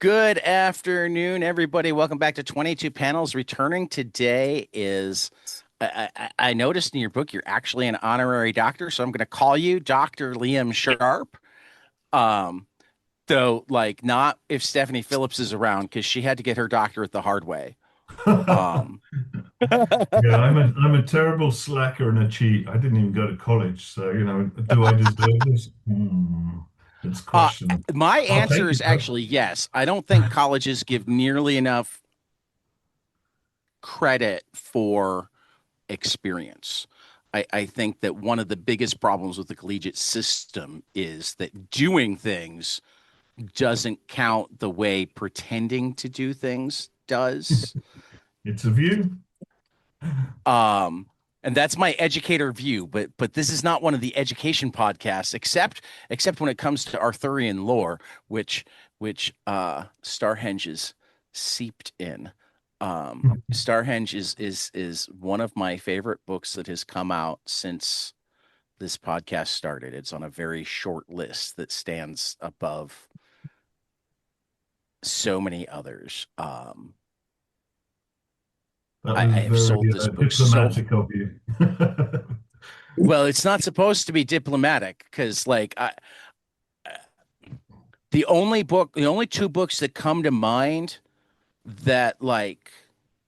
Good afternoon, everybody. Welcome back to 22 Panels. Returning today is, I noticed in your book you're actually an honorary doctor, so I'm going to call you Dr. Liam Sharp. Um, though, like, not if Stephanie Phillips is around because she had to get her doctorate the hard way. Um, Yeah, I'm a terrible slacker and a cheat. I didn't even go to college, so do I deserve this? It's uh, questionable. my I'll answer take is it though. actually yes. I don't think colleges give nearly enough credit for experience. I think that one of the biggest problems with the collegiate system is that doing things doesn't count the way pretending to do things does. It's a view. Um, and that's my educator view, but this is not one of the education podcasts, except when it comes to Arthurian lore, which Starhenge is seeped in. Starhenge is one of my favorite books that has come out since this podcast started. It's on a very short list that stands above so many others. That I was have very sold this book so diplomatic of you. well. It's not supposed to be diplomatic because, the only two books that come to mind that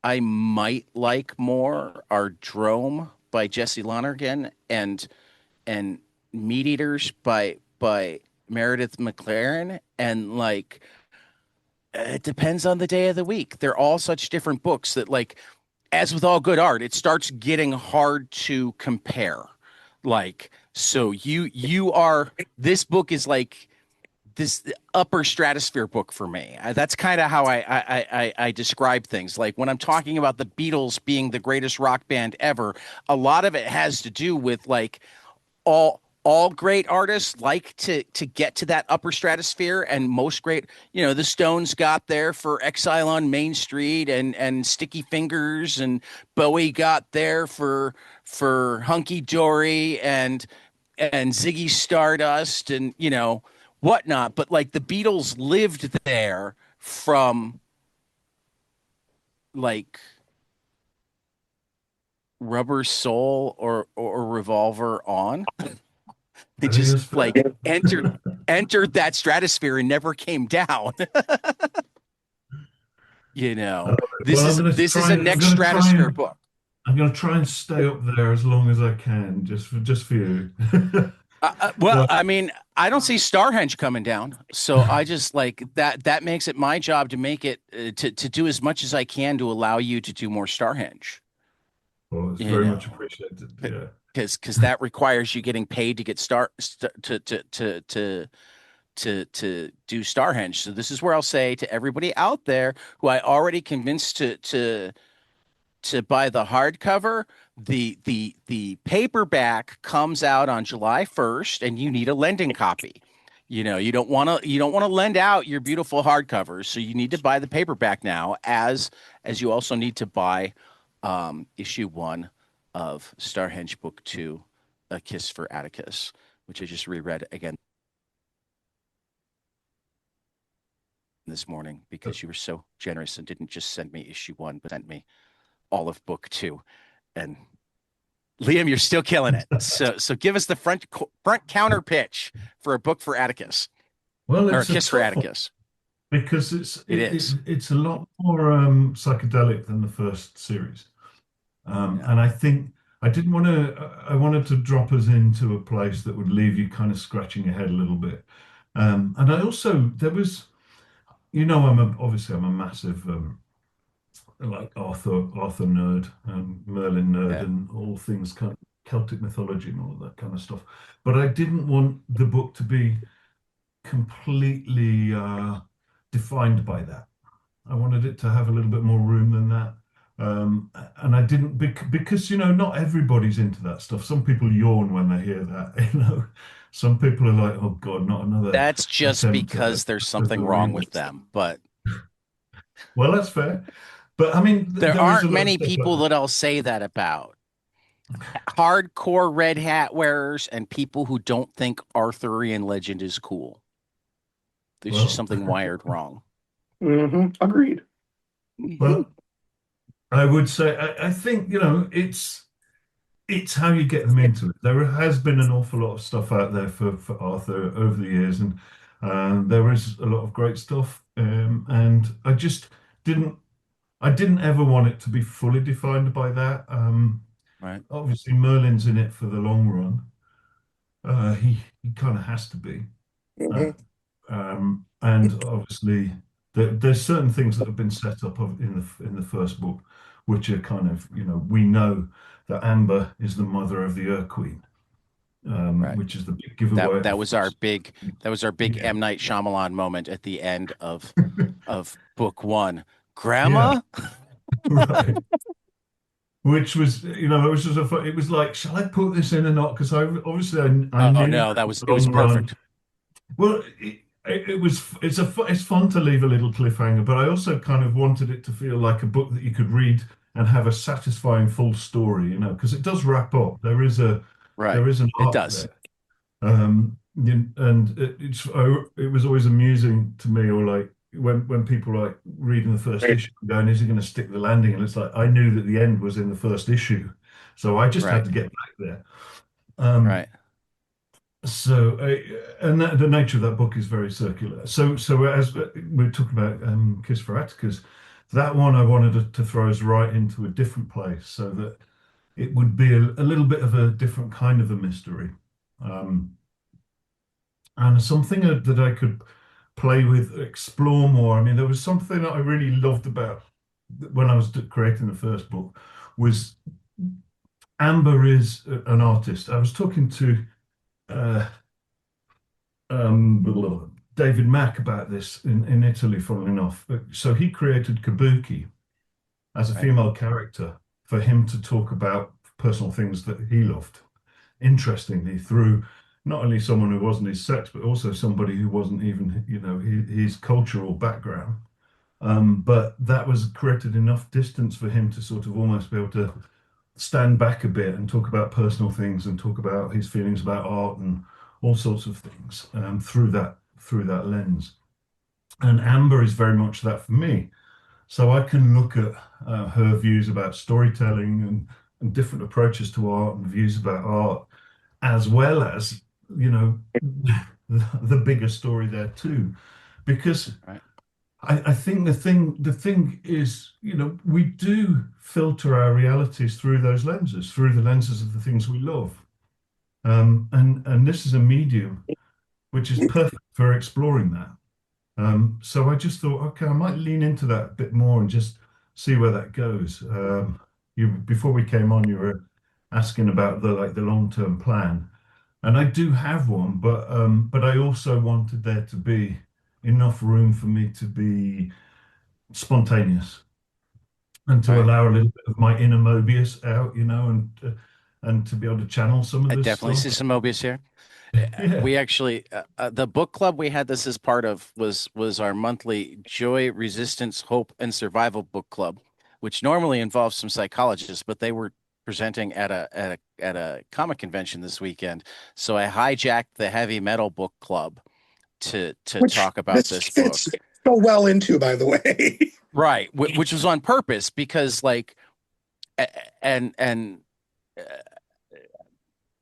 I might like more are Drome by Jesse Lonergan and Meat Eaters by Meredith McLaren, and it depends on the day of the week. They're all such different books that, as with all good art, it starts getting hard to compare. So you are this book is like this upper stratosphere book for me. That's kind of how I describe things. Like when I'm talking about the Beatles being the greatest rock band ever, a lot of it has to do with all great artists like to get to that upper stratosphere, and most great, the Stones got there for Exile on Main Street and Sticky Fingers, and Bowie got there for Hunky Dory and Ziggy Stardust, and whatnot. But like the Beatles lived there from like Rubber Soul or Revolver on. They I think just that's fair. entered that stratosphere and never came down. I love it. This Well, is this is a next stratosphere book. I'm going to try and stay up there as long as I can, just for you. Well, So, I mean, I don't see Starhenge coming down, so I just like that. That makes it my job to make it to do as much as I can to allow you to do more Starhenge. well, it's You very much know, appreciated. Yeah. because that requires you getting paid to get to do Starhenge. So this is where I'll say to everybody out there who I already convinced to buy the hardcover, the paperback comes out on July 1st, and you need a lending copy. You don't want to lend out your beautiful hardcovers, so you need to buy the paperback now, as you also need to buy issue one of StarHenge Book Two, A Kiss for Atticus, which I just reread again this morning because you were so generous and didn't just send me issue one, but sent me all of book two. And Liam, you're still killing it. So give us the front counter pitch for a book for Atticus, Well, or a it's a kiss for tough one Atticus. because it's It it, it, is. it's a lot more psychedelic than the first series. Yeah. And I think I didn't want to. I wanted to drop us into a place that would leave you kind of scratching your head a little bit. And I also there was, obviously I'm a massive like Arthur nerd, Merlin nerd, Yeah. and all things kind of Celtic mythology and all of that kind of stuff. But I didn't want the book to be completely defined by that. I wanted it to have a little bit more room than that. And I didn't because not everybody's into that stuff. Some people yawn when they hear that. Some people are like, "Oh God, not another That's just attempt because at there's a something wrong with remix." them. But Well, that's fair. But I mean, there there is aren't a lot of many stuff like people that I'll say that about. Hardcore red hat wearers and people who don't think Arthurian legend is cool. There's just well, something wired wrong. Agreed. Well, I would say I think it's how you get them into it. There has been an awful lot of stuff out there for Arthur over the years, and there is a lot of great stuff. And didn't I didn't ever want it to be fully defined by that. Right. Obviously, Merlin's in it for the long run. He kind of has to be. Uh, Mhm. and obviously, there's certain things that have been set up in the first book, which are kind of, we know that Amber is the mother of the Ur Queen, Right. which is the big That giveaway at the that was our first. big that was our big Yeah, M. Night Shyamalan moment at the end of book one. yeah, Grandma? right. Which was, it was just it was like, shall I put this in or not? Because I Oh knew no, that that in was the it was long run. perfect. Well, it's fun to leave a little cliffhanger, but I also kind of wanted it to feel like a book that you could read and have a satisfying full story, because it does wrap up. Right. There is an It arc does. there. And it was always amusing to me, or like when people like reading the first issue and going, is he going to stick the landing? And it's like I knew that the end was in the first issue, so I just had Right. to get back there. Um, Right. so, and the nature of that book is very circular. So as we're talking about Kiss for Atticus, that one I wanted to throw us right into a different place, so that it would be a little bit of a different kind of a mystery, um, and something that I could play with, explore more. I mean, there was something that I really loved about when I was creating the first book was Amber is an artist. I was talking to uh, David Mack about this in Italy, funnily enough. So he created Kabuki as a Right. female character for him to talk about personal things that he loved. Interestingly, through not only someone who wasn't his sex, but also somebody who wasn't even, his cultural background. But that was created enough distance for him to sort of almost be able to stand back a bit and talk about personal things and talk about his feelings about art and all sorts of things through that lens. And Amber is very much that for me. So I can look at her views about storytelling and different approaches to art and views about art, as well as, you know, the bigger story there too. Because Right. I think the thing is, we do filter our realities through those lenses, through the lenses of the things we love. And this is a medium which is perfect for exploring that. So I just thought, okay, I might lean into that a bit more and just see where that goes. Before we came on, you were asking about the long-term plan, and I do have one, but I also wanted there to be enough room for me to be spontaneous and to Right. allow a little bit of my inner Mobius out, and to be able to channel some of I this definitely stuff. see some Mobius here. Yeah. We actually the book club we had this as part of was our monthly Joy, Resistance, Hope, and Survival book club, which normally involves some psychologists, but they were presenting at a comic convention this weekend. So I hijacked the heavy metal book club to Which talk about this this fits book. so well into, by the way. Right, which was on purpose because like and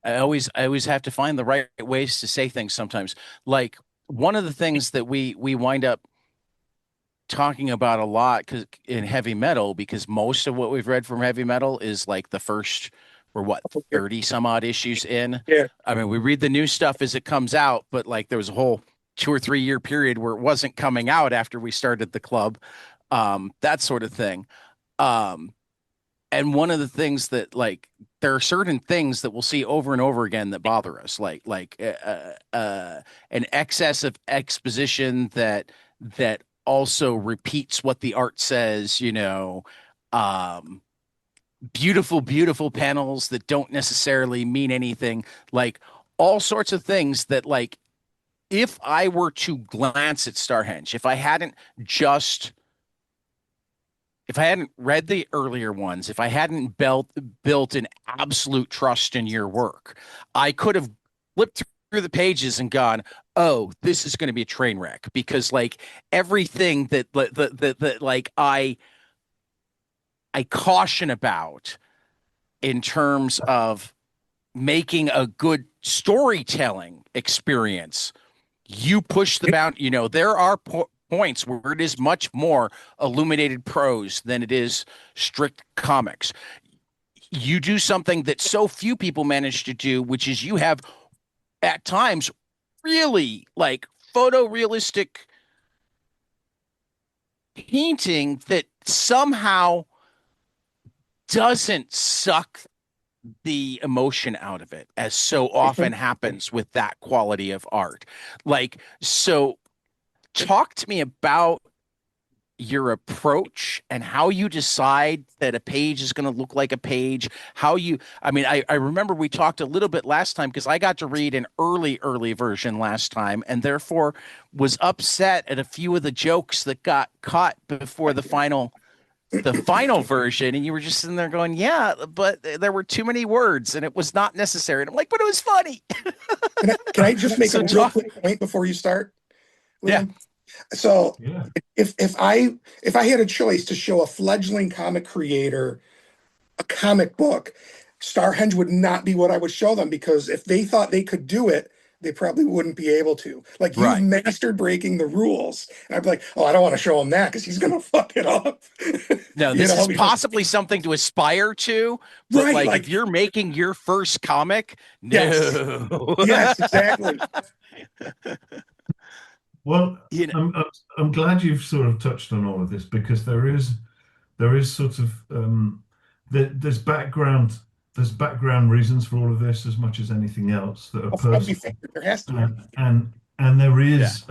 I always have to find the right ways to say things sometimes. Like one of the things that we wind up talking about a lot cause in heavy metal, because most of what we've read from heavy metal is like the first, we're what, 30 some odd issues in. Yeah. I mean, we read the new stuff as it comes out, but like there was a whole 2 or 3 year period where it wasn't coming out after we started the club, that sort of thing. Um, and one of the things that like there are certain things that we'll see over and over again that bother us, an excess of exposition that also repeats what the art says, um, beautiful panels that don't necessarily mean anything, like all sorts of things that like if I were to glance at Starhenge, just if I hadn't read the earlier ones, if I hadn't built an absolute trust in your work, I could have flipped the pages and gone, oh, this is going to be a train wreck because like everything that like I caution about in terms of making a good storytelling experience, you push the bound. You know, there are points where it is much more illuminated prose than it is strict comics. You do something that so few people manage to do, which is you have at times really like photorealistic painting that somehow doesn't suck the emotion out of it, as so often happens with that quality of art. Like, so talk to me about your approach and how you decide that a page is going to look like a page. How you, I mean, I remember we talked a little bit last time because I got to read an early version last time and therefore was upset at a few of the jokes that got caught before the final version, and you were just sitting there going, yeah, but there were too many words and it was not necessary. And I'm like, but it was funny. Can I just make So a real talk, quick point before you start, yeah, Liam? So Yeah. if I had a choice to show a fledgling comic creator a comic book, StarHenge would not be what I would show them, because if they thought they could do it, they probably wouldn't be able to. Like, you've right. mastered breaking the rules. And I'd be like, oh, I don't want to show him that because he's gonna fuck it up. No, You this know, is because possibly something to aspire to, but right, like if like you're making your first comic, yes, no. yes, exactly. Well, You know, I'm glad you've sort of touched on all of this because there is sort of there's background reasons for all of this as much as anything else that are That's gotta be personal, fair. There has to be. and there yeah. is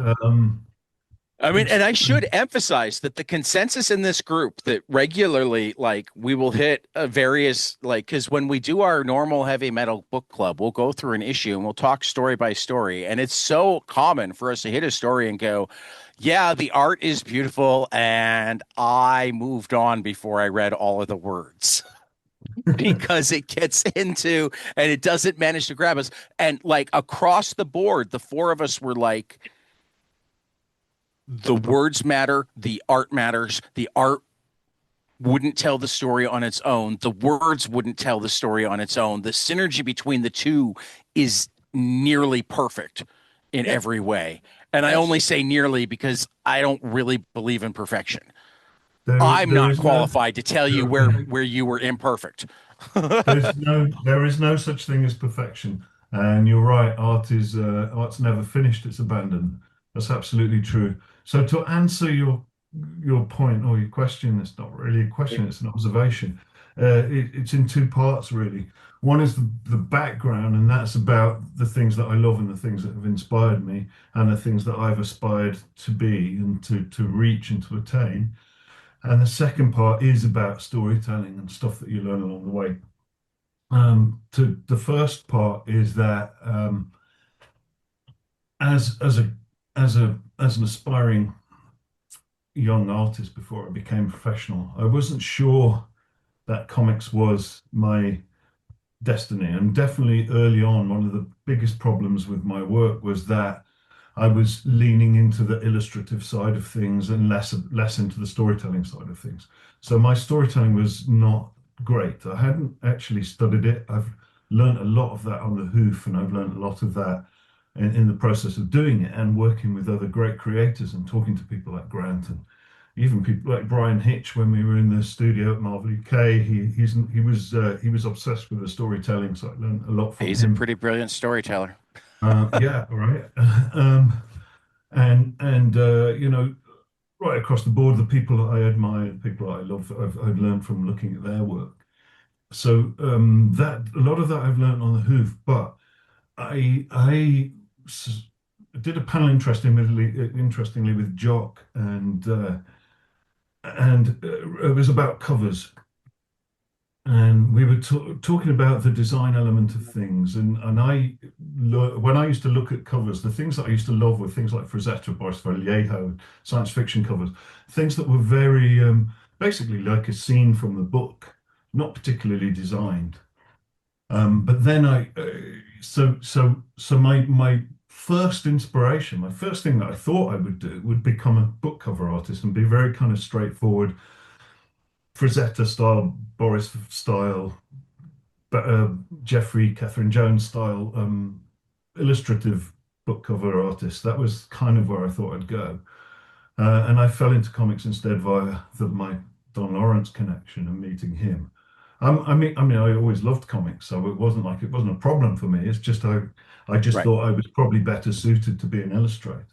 I mean, and I should extreme. emphasize that the consensus in this group that regularly, like, we will hit various, like, because when we do our normal heavy metal book club, we'll go through an issue and we'll talk story by story. And it's so common for us to hit a story and go, yeah, the art is beautiful. And I moved on before I read all of the words because it gets into and it doesn't manage to grab us. And like across the board, the four of us were like, the words matter, the art matters. The art wouldn't tell the story on its own. The words wouldn't tell the story on its own. The synergy between the two is nearly perfect in Yeah, every way. And I only absolutely. say nearly because I don't really believe in perfection. I'm There not is no qualified to tell you where you were imperfect. there is no such thing as perfection, and you're right. Art's never finished; it's abandoned. That's absolutely true. So to answer your point or your question, it's not really a question; it's an observation. It's in two parts really. One is the background, and that's about the things that I love and the things that have inspired me, and the things that I've aspired to be and to reach and to attain. And the second part is about storytelling and stuff that you learn along the way. To the first part is that as a as an aspiring young artist before I became professional, I wasn't sure that comics was my destiny. And definitely early on, one of the biggest problems with my work was that I was leaning into the illustrative side of things and less into the storytelling side of things. So my storytelling was not great. I hadn't actually studied it. I've learned a lot of that on the hoof, and I've learned a lot of that in the process of doing it and working with other great creators and talking to people like Grant and even people like Brian Hitch when we were in the studio at Marvel UK. He was obsessed with the storytelling, so I learned a lot from He's a him. pretty brilliant storyteller. Yeah, right. You know, right across the board, the people that I admire, the people that I love, I've learned from looking at their work. So that a lot of that I've learned on the hoof, but I did a panel interestingly with Jock, and it was about covers. And we were talking about the design element of things, when I used to look at covers, the things that I used to love were things like Frazetta, Boris Vallejo, science fiction covers, things that were very basically like a scene from the book, not particularly designed. But then So my first inspiration, my first thing that I thought I would do would become a book cover artist and be very kind of straightforward, Frazetta style, Boris style, but Jeffrey Catherine Jones style illustrative book cover artist. That was kind of where I thought I'd go. And I fell into comics instead via my Don Lawrence connection and meeting him. I mean, I always loved comics, so it wasn't a problem for me. It's just I just Right. thought I was probably better suited to be an illustrator.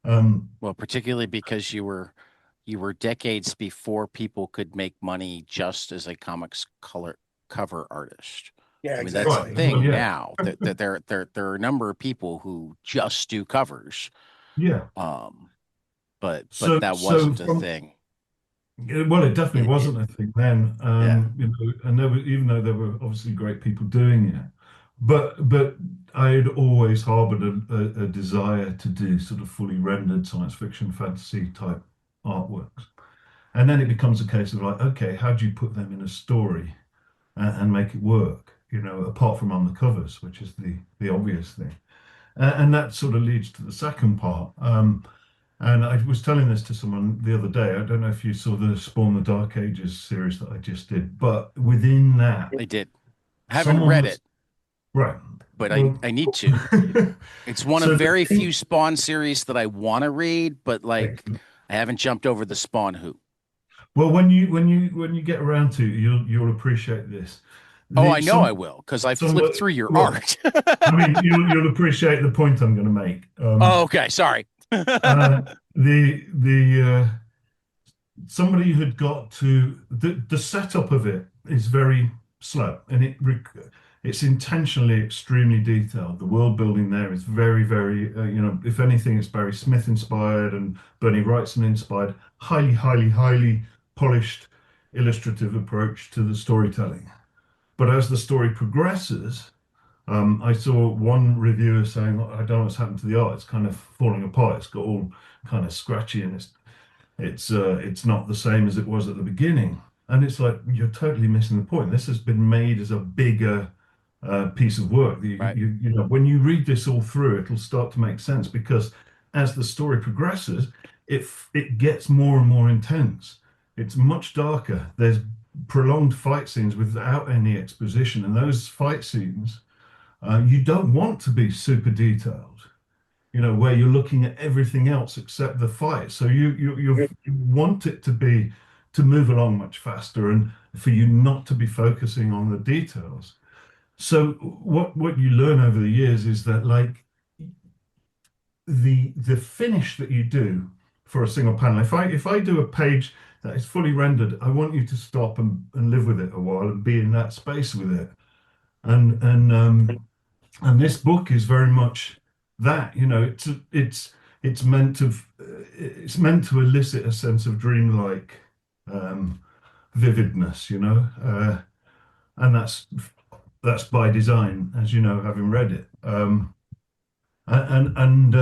Um, Well, particularly because you were decades before people could make money just as a comics color cover artist. Yeah, I mean, that's the right. exactly. Well, thing yeah, now. There are a number of people who just do covers. yeah. Um, but So that so wasn't a from thing. well, it definitely It wasn't, I think, then. yeah. And even though there were obviously great people doing it, but I had always harbored a desire to do sort of fully rendered science fiction, fantasy type artworks. And then it becomes a case of like, okay, how do you put them in a story and make it work? Apart from on the covers, which is the obvious thing. And that sort of leads to the second part. And I was telling this to someone the other day. I don't know if you saw the Spawn the Dark Ages series that I just did, but within that, I did. I haven't someone read was it, right. but Well, I need to. It's one of so the very few thing, Spawn series that I want to read, but like excellent. I haven't jumped over the Spawn hoop. Well, when you get around to it, you'll appreciate this. Oh, The I know some I will because I some flipped through your well, art. I mean, you'll appreciate the point I'm going to make. Oh, okay. Sorry. Uh, the somebody had got to the setup of it is very slow, and it's intentionally extremely detailed. The world building there is very, very, if anything, it's Barry Smith inspired and Bernie Wrightson inspired. Highly, highly, highly polished illustrative approach to the storytelling. But as the story progresses, I saw one reviewer saying, "I don't know what's happened to the art. It's kind of falling apart. It's got all kind of scratchy and it's not the same as it was at the beginning." And it's like you're totally missing the point. This has been made as a bigger piece of work. Right. When you read this all through, it'll start to make sense because as the story progresses, it gets more and more intense. It's much darker. There's prolonged fight scenes without any exposition, and those fight scenes you don't want to be super detailed, where you're looking at everything else except the fight. So you want it to move along much faster and for you not to be focusing on the details. So what you learn over the years is that like the finish that you do for a single panel, if I do a page that is fully rendered, I want you to stop and live with it a while and be in that space with it. And this book is very much that. It's meant to elicit a sense of dreamlike vividness, and that's by design, as you know, having read it. And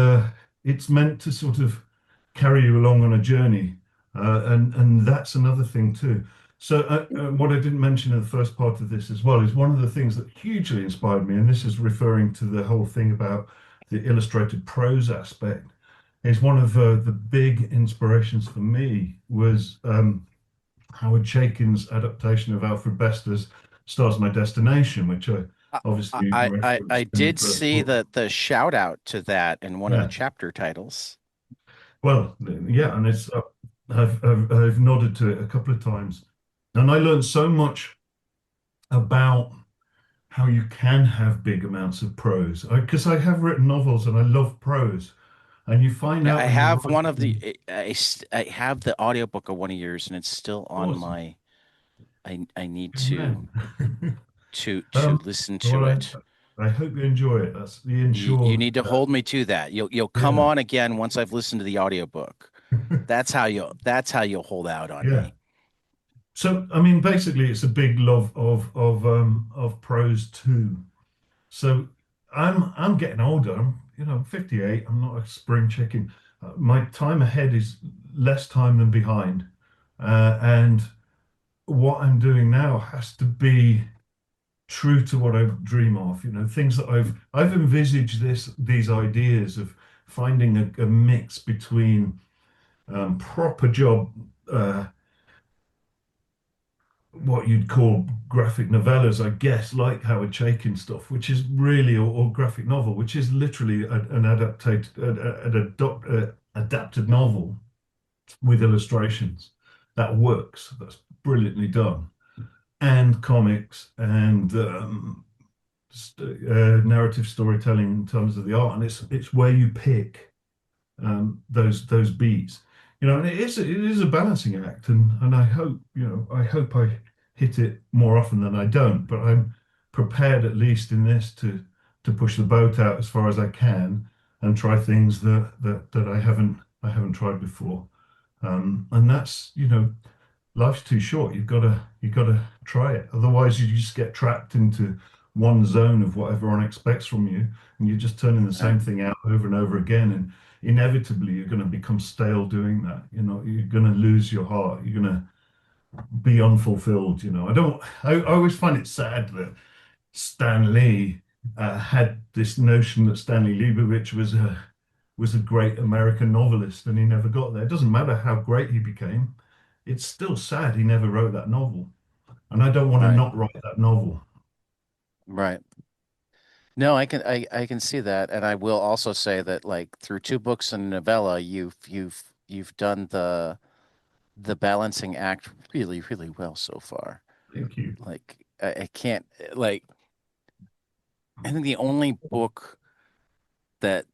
it's meant to sort of carry you along on a journey, and that's another thing too. So what I didn't mention in the first part of this as well is one of the things that hugely inspired me, and this is referring to the whole thing about the illustrated prose aspect, is one of the big inspirations for me was Howard Chaykin's adaptation of Alfred Bester's Stars My Destination, which I obviously I referenced in the did first see book. the shout out to that in one of the Yeah. chapter titles. Well, yeah, and I've nodded to it a couple of times, and I learned so much about how you can have big amounts of prose. Because I have written novels and I love prose, and you find Yeah, out I when you're have one of writing. I have the audiobook of one of yours and it's still on Awesome, my I need good man. to listen Well, to it. I hope you enjoy it. That's the You ensure. need to hold me to that. You'll come Yeah, on again once I've listened to the audiobook. That's how you'll hold out on yeah. me. So, I mean, basically, it's a big love of prose too. So, I'm getting older. I'm 58. I'm not a spring chicken. My time ahead is less time than behind, and what I'm doing now has to be true to what I dream of. Things that I've envisaged these ideas of finding a mix between proper job, what you'd call graphic novellas, I guess, like Howard Chaykin stuff, which is really, or graphic novel, which is literally an adapted novel with illustrations that works. That's brilliantly done, and comics and narrative storytelling in terms of the art, and it's where you pick those beats. And it is a balancing act, and I hope I hit it more often than I don't, but I'm prepared at least in this to push the boat out as far as I can and try things that I haven't tried before. And that's, life's too short. You've got to try it. Otherwise, you just get trapped into one zone of what everyone expects from you, and you're just turning the same thing out over and over again. And inevitably, you're going to become stale doing that. You're going to lose your heart. You're going to be unfulfilled. I always find it sad that Stan Lee had this notion that Stanley Leibovich was a great American novelist, and he never got there. It doesn't matter how great he became. It's still sad he never wrote that novel. And I don't want to Right. not write that novel. Right. No, I can see that, and I will also say that like through two books and a novella, you've done the balancing act really, really well so far. Thank you. Like I can't like I think the only book that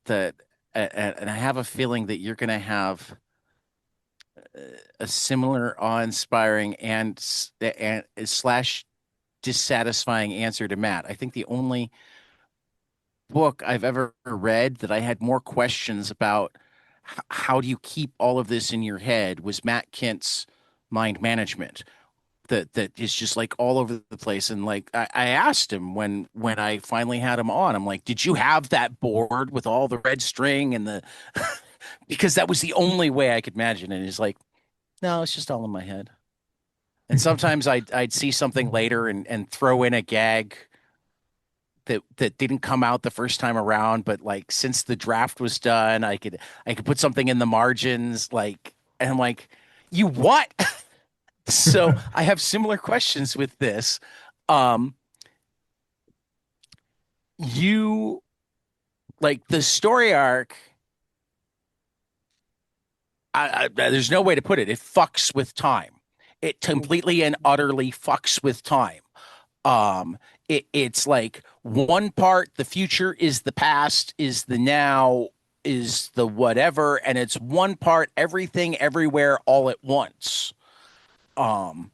and I have a feeling that you're gonna have a similar awe-inspiring and slash dissatisfying answer to Matt. I think the only book I've ever read that I had more questions about how do you keep all of this in your head was Matt Kent's Mind Management. That is just like all over the place. And like I asked him when I finally had him on, I'm like, did you have that board with all the red string and the because that was the only way I could imagine. And he's like, no, it's just all in my head. And sometimes I'd see something later and throw in a gag that didn't come out the first time around, but like since the draft was done, I could put something in the margins, like, and I'm like, you what? So I have similar questions with this. Um, you like the story arc. There's no way to put it. It fucks with time. It completely and utterly fucks with time. Um, it's like one part, the future is the past, is the now, is the whatever, and it's one part, everything, everywhere, all at once. Um,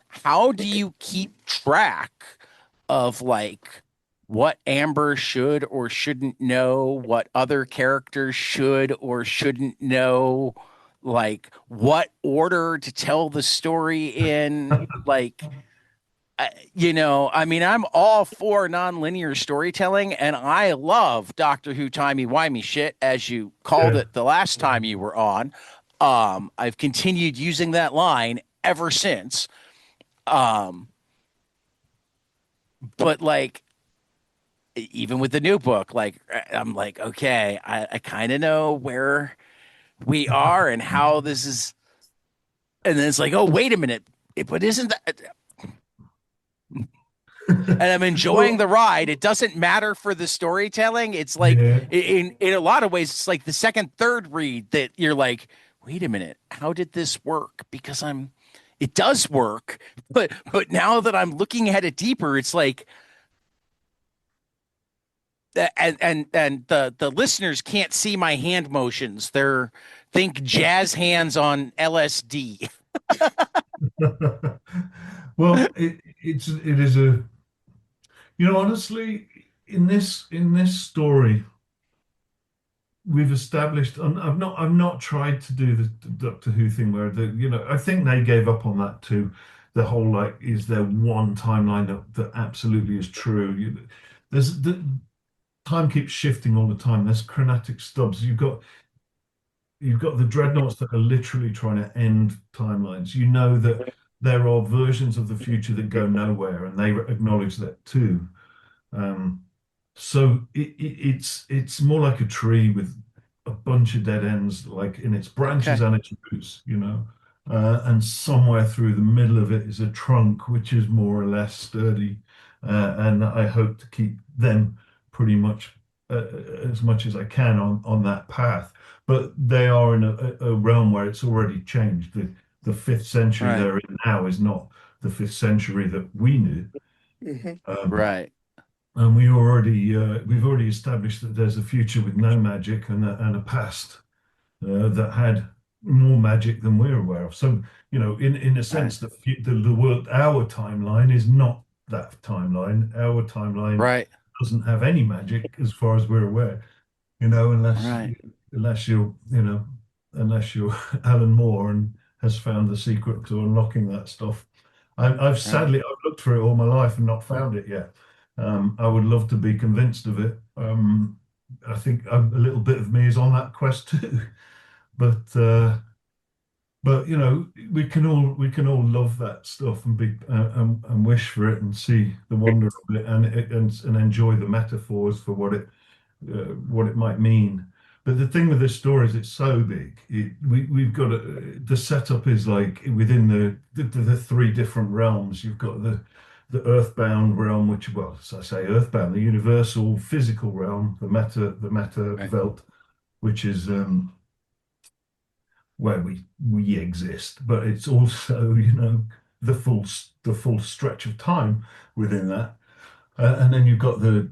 how do you keep track of like what Amber should or shouldn't know, what other characters should or shouldn't know, like what order to tell the story in, like I mean, I'm all for nonlinear storytelling, and I love Doctor Who timey-wimey shit, as you called Yeah. it the last time you were on. I've continued using that line ever since. Um, but like, even with the new book, like, I'm like, okay, I kind of know where we are and how this is. And then it's like, oh, wait a minute. But isn't that and I'm enjoying Well, the ride. It doesn't matter for the storytelling. It's like yeah. in a lot of ways, it's like the second, third read that you're like, wait a minute, how did this work? Because it does work, but now that I'm looking at it deeper, it's like and the listeners can't see my hand motions. They're think jazz hands on LSD. Well, honestly, in this story, we've established, and I've not tried to do the Doctor Who thing where I think they gave up on that too. The whole like, is there one timeline that absolutely is true? The time keeps shifting all the time. There's chromatic stubs. You've got the dreadnoughts that are literally trying to end timelines. You know that there are versions of the future that go nowhere, and they acknowledge that too. Um, so it's more like a tree with a bunch of dead ends, like in its branches Okay. and its roots, you know. And somewhere through the middle of it is a trunk, which is more or less sturdy. And I hope to keep them pretty much as I can on that path. But they are in a realm where it's already changed. The fifth century Right. they're in now is not the fifth century that we knew. Hmm. Um, Right. and we've already established that there's a future with no magic and a past that had more magic than we're aware of. So, you know, in a Right. sense, the world, our timeline is not that timeline. Our timeline Right. doesn't have any magic as far as we're aware. You know, Right. unless you're, you know, unless you're Alan Moore and has found the secret to unlocking that stuff. I've Right. sadly I've looked for it all my life and not found it yet. I would love to be convinced of it. I think a little bit of me is on that quest too. But you know, we can all love that stuff and be and wish for it and see the wonder of it and enjoy the metaphors for what it might mean. But the thing with this story is it's so big. We've got the setup is like within the three different realms. You've got the earthbound realm, which, well, as I say, earthbound, the universal physical realm, the meta Right. Welt, which is where we exist. But it's also, you know, the full stretch of time within that. And then you've got the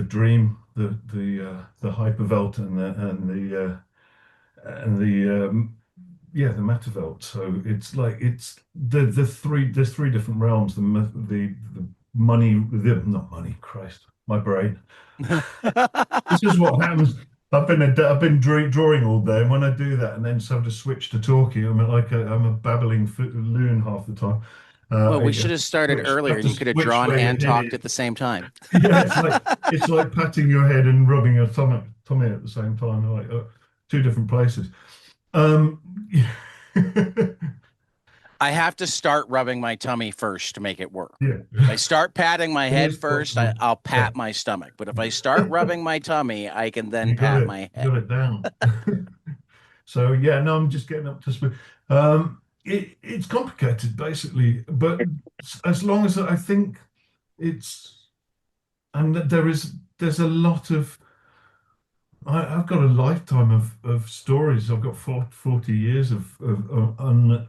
dream, the hypervelt and the yeah, the metavelt. So it's like it's the three there's three different realms. The money, the not money, Christ, my brain. This is what happens. I've been drawing all day, and when I do that, and then sort of switch to talking, I'm a babbling loon half the time. Well, we I should have started earlier have to and you could have switch drawn where your and head talked is. at the same time. Yeah, it's like patting your head and rubbing your tummy at the same time, like two different places. Um, I have to start rubbing my tummy first to make it work. yeah, If I start patting my head always first, possible. I'll Yeah, pat my stomach. But if I start rubbing my tummy, I can then pat my you got head. it down. So yeah, no, I'm just getting up to speed. It's complicated basically, but as long as I think it's and that there's a lot of I've got a lifetime of stories. I've got 40 years of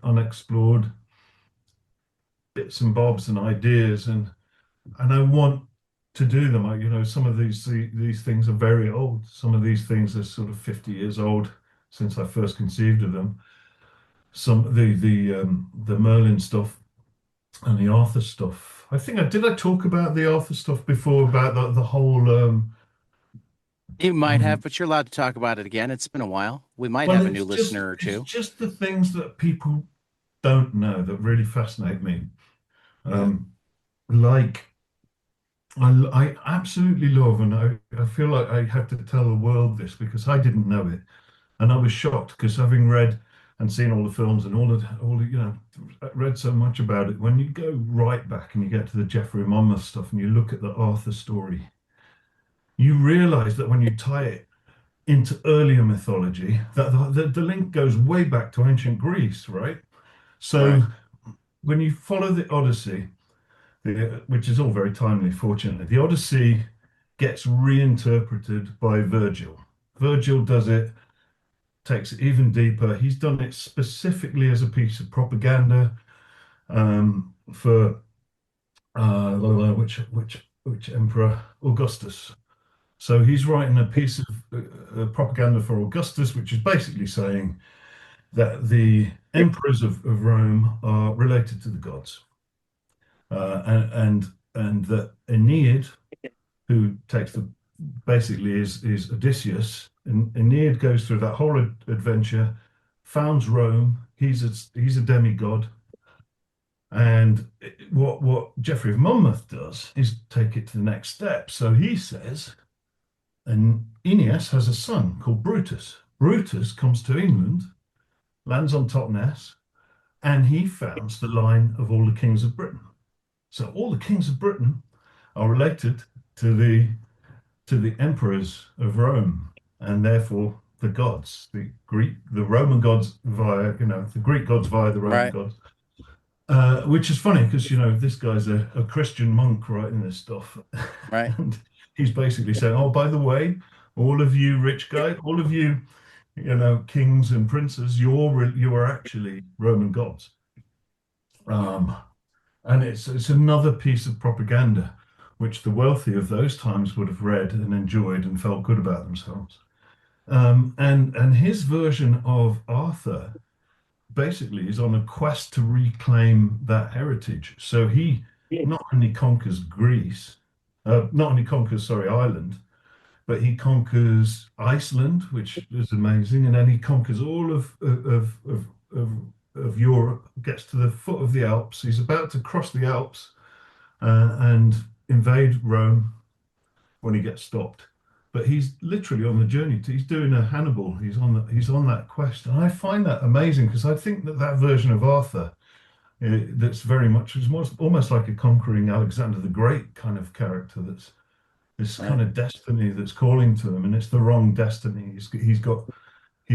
unexplored bits and bobs and ideas, and I want to do them. You know, some of these things are very old. Some of these things are sort of 50 years old since I first conceived of them. Some the Merlin stuff and the Arthur stuff. I talk about the Arthur stuff before about the whole You might have, um, but you're allowed to talk about it again. It's been a while. We might well, have a new listener or it's two. just the things that people don't know that really fascinate me. Right. Um, like I absolutely love, and I feel like I have to tell the world this because I didn't know it, and I was shocked because having read and seen all the films and all the you know read so much about it. When you go right back and you get to the Geoffrey Monmouth stuff and you look at the Arthur story, you realize that when you tie it into earlier mythology, that the link goes way back to ancient Greece, right? So Right. when you follow the Odyssey, which is all very timely, fortunately, the Odyssey gets reinterpreted by Virgil. Virgil does it, takes it even deeper. He's done it specifically as a piece of propaganda for which emperor? Augustus. So he's writing a piece of propaganda for Augustus, which is basically saying that the emperors of Rome are related to the gods, and that Aeneid, who takes the basically is Odysseus, and Aeneid goes through that whole adventure, founds Rome. He's a demigod, and what Geoffrey of Monmouth does is take it to the next step. So he says, and Aeneas has a son called Brutus. Brutus comes to England, lands on Totnes, and he founds the line of all the kings of Britain. So all the kings of Britain are related to the emperors of Rome, and therefore the gods, the Roman gods via, the Greek gods via the Roman Right. gods. Which is funny because this guy's a Christian monk writing this stuff, Right. and he's basically saying, "Oh, by the way, all of you rich guys, all of you, kings and princes, you are actually Roman gods." Um, and it's another piece of propaganda which the wealthy of those times would have read and enjoyed and felt good about themselves. And his version of Arthur basically is on a quest to reclaim that heritage. So he not only conquers Greece, not only conquers, sorry, Ireland, but he conquers Iceland, which is amazing, and then he conquers all of, of Europe, gets to the foot of the Alps. He's about to cross the Alps and invade Rome when he gets stopped. But he's literally on the journey. He's doing a Hannibal. He's on that quest, and I find that amazing because I think that version of Arthur, that's very much is almost like a conquering Alexander the Great kind of character. That's this kind Right. of destiny that's calling to him, and it's the wrong destiny. He's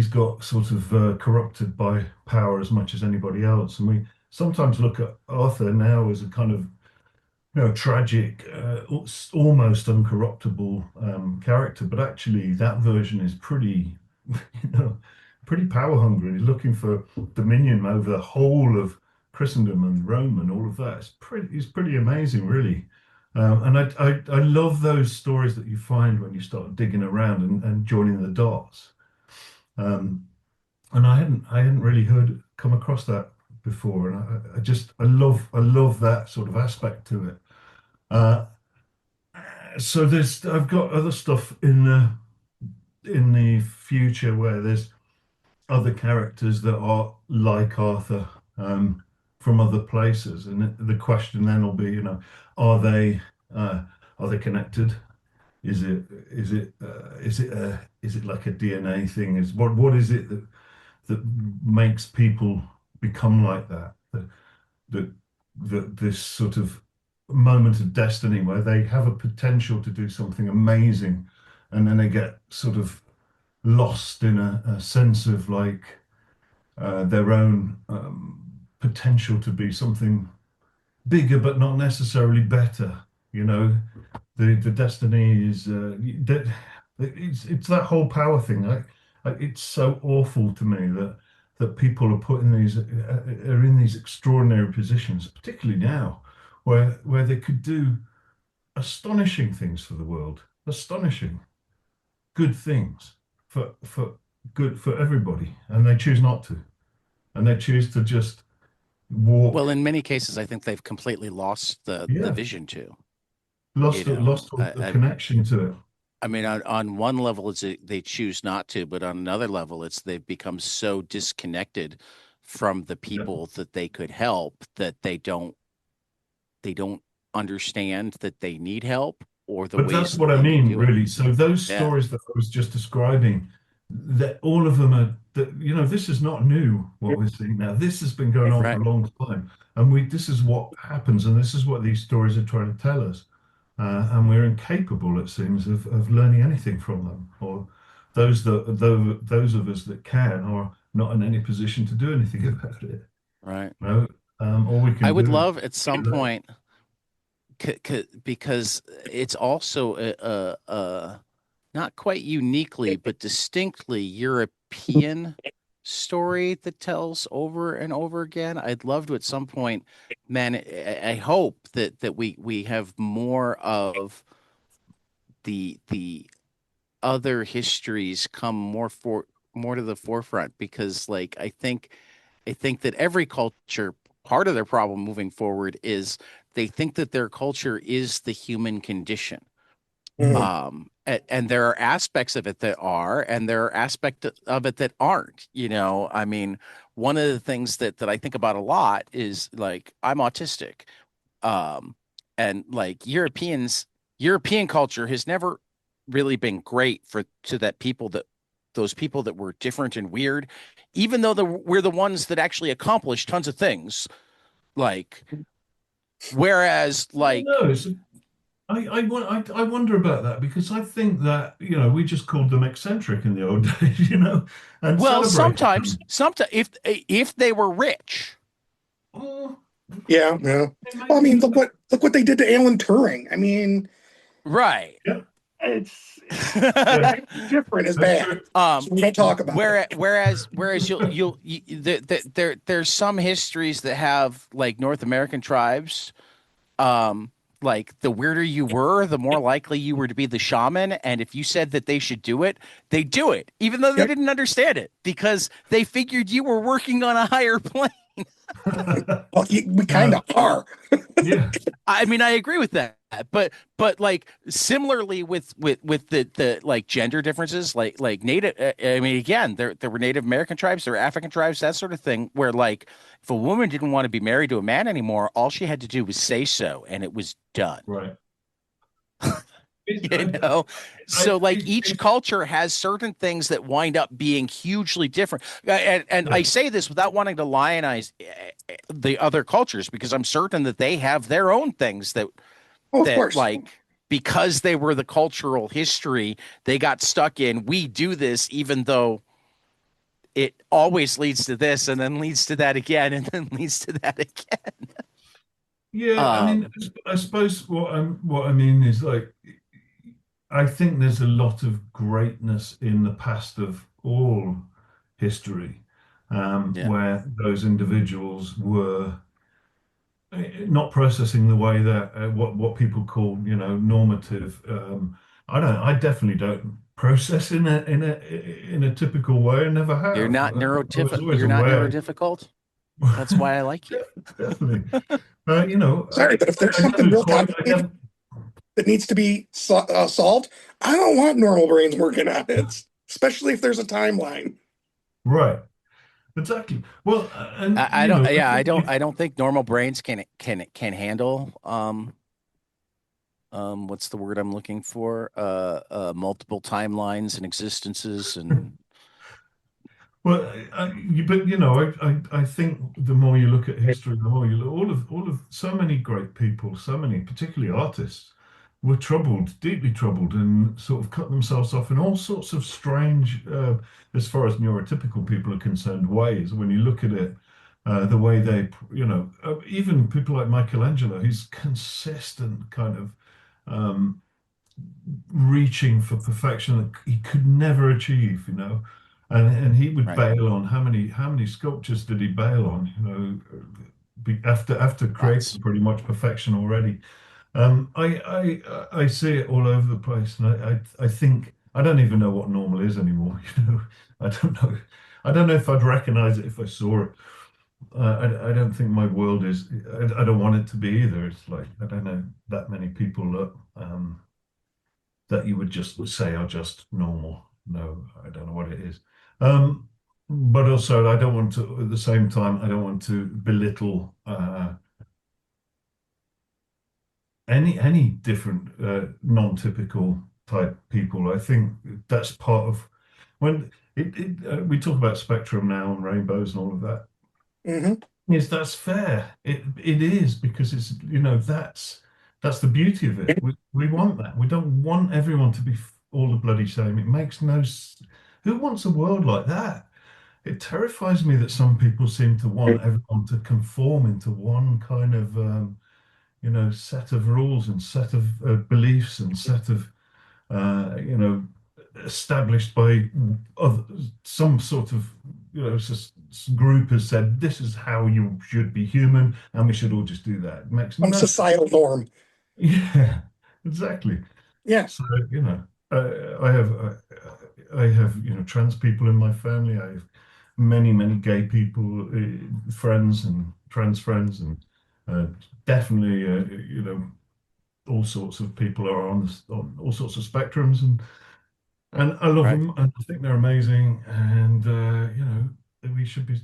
got sort of corrupted by power as much as anybody else, and we sometimes look at Arthur now as a kind of tragic, almost uncorruptible character, but actually that version is pretty, you know, pretty power hungry. He's looking for dominion over the whole of Christendom and Rome and all of that. It's pretty amazing, really. And I love those stories that you find when you start digging around and joining the dots. Um, and I hadn't really come across that before, and I love that sort of aspect to it. Uh, so I've got other stuff in the future where there's other characters that are like Arthur from other places, and the question then will be, are they uh, are they connected? Is it like a DNA thing? What is it that makes people become like that? That this sort of moment of destiny where they have a potential to do something amazing, and then they get sort of lost in a sense of like their own potential to be something bigger, but not necessarily better. You know, the destiny is that it's that whole power thing. It's so awful to me that people are put in these extraordinary positions, particularly now, where they could do astonishing things for the world, astonishing good things for good for everybody, and they choose not to, and they choose to just walk. Well, in many cases, I think they've completely lost the Yeah, vision too. lost lost all the connection to it. I mean, on one level, they choose not to, but on another level, it's they've become so disconnected from the Yeah. people that they could help that they don't understand that they need help or the But that's ways that what I they can mean, do it. really. So those Yeah, stories that I was just describing, that all of them are that this is not new what we're seeing now. This has been going on for right, a long time, and this is what happens, and this is what these stories are trying to tell us. And we're incapable, it seems, of learning anything from them, or those of us that can are not in any position to do anything about it. right. No, all we I can would do is love at some point because it's also not quite uniquely, but distinctly European story that tells over and over again. I'd love to at some point, man. I hope that we have more of the other histories come more to the forefront because, like, I think that every culture, part of their problem moving forward is they think that their culture is the human condition. Mhm. And there are aspects of it that are, and there are aspects of it that aren't. I mean, one of the things that I think about a lot is like I'm autistic, um, and like European culture has never really been great for to that people that those people that were different and weird, even though we're the ones that actually accomplished tons of things. Like, whereas, I don't like, know. I wonder about that because I think that, we just called them eccentric in the old days, and well, celebrated them. sometimes if they were rich, Oh, Yeah, yeah. Well, I maybe. mean, look what they did to Alan Turing. I mean, right? Yeah, yeah, it's different is that's bad. true. So we don't talk about it. Whereas there's some histories that have like North American tribes, like the weirder you were, the more likely you were to be the shaman. And if you said that they should do it, they do it, even though they Yep. didn't understand it, because they figured you were working on a higher plane. Well, we kind Uh, of are. yeah, I mean, I agree with that, but like similarly with the like gender differences, like native. I mean, again, there were Native American tribes, there were African tribes, that sort of thing, where like if a woman didn't want to be married to a man anymore, all she had to do was say so, and it was done. right. You know, so like each It's culture has certain things that wind up being hugely different, and I yeah, say this without wanting to lionize the other cultures because I'm certain that they have their own things Oh, of that course. like because they were the cultural history they got stuck in. We do this even though it always leads to this and then leads to that again and then leads to that again. yeah. I mean, um I suppose what I mean is like I think there's a lot of greatness in the past of all history, yeah, where those individuals were not processing the way that what people call, normative. I definitely don't process in a typical way. I never have. I was you're not aware. neurodifficult. That's why I like you. Definitely. Sorry, but if there's I something never real quite. I complicated never. that needs to be solved, I don't want normal brains working on it, especially if there's a timeline. Right. Exactly. Well, and I don't, I yeah, think if I don't think normal brains can handle what's the word I'm looking for? Multiple timelines and existences and Well, but I think the more you look at history, the more you look, all of so many great people, so many, particularly artists, were troubled, deeply troubled, and sort of cut themselves off in all sorts of strange, as far as neurotypical people are concerned, ways. When you look at it, the way they, even people like Michelangelo, he's consistent kind of. Um, Reaching for perfection that he could never achieve, and he would right. bail on how many sculptures did he bail on, after Lots. creating pretty much perfection already. I see it all over the place, and I think I don't even know what normal is anymore. I don't know. I don't know if I'd recognize it if I saw it. I don't think my world is. I don't want it to be either. It's like I don't know that many people that you would just say are just normal. No, I don't know what it is. But also, I don't want to, at the same time, I don't want to belittle any different non-typical type people. I think that's part of when we talk about spectrum now and rainbows and all of that. Hmm. Yes, that's fair. It is because it's that's the beauty of it. We want that. We don't want everyone to be all the bloody same. It makes no. Who wants a world like that? It terrifies me that some people seem to want everyone to conform into one kind of set of rules and set of beliefs and set of established by other, some sort of group has said this is how you should be human and we should all just do that. It makes Some no sense. societal norm. Yeah, exactly. Yeah. So I have trans people in my family. I have many gay people, friends and trans friends, and uh, definitely all sorts of people are on all sorts of spectrums, and I love Right. them, and I think they're amazing, and we should be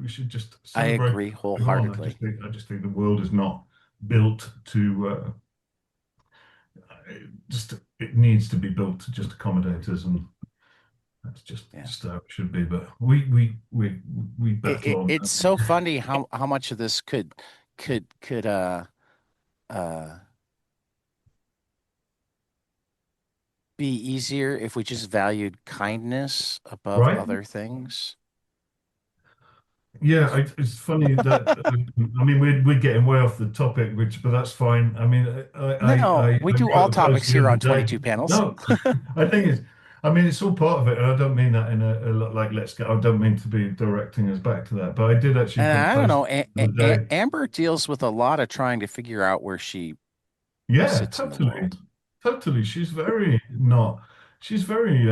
we should just I celebrate agree everyone. I wholeheartedly. just think the world is not built to just it needs to be built to just accommodate us, and That's Yeah. just how it should be. But we battle on, It's don't we? so funny how much of this could uh be easier if we just valued kindness above Right? other things. Yeah, it's funny that I mean we're getting way off the topic, which but that's fine. I mean No, we I do all wrote a post topics the here other on day. 22 panels. No, I think it's I mean it's all part of it, and I don't mean that in a lot like let's go. I don't mean to be directing us back to that, but I did actually And put a I don't post know, the other day. Amber deals with a lot of trying to figure out where she Yeah, sits in the totally. world. Totally. She's very not, she's very,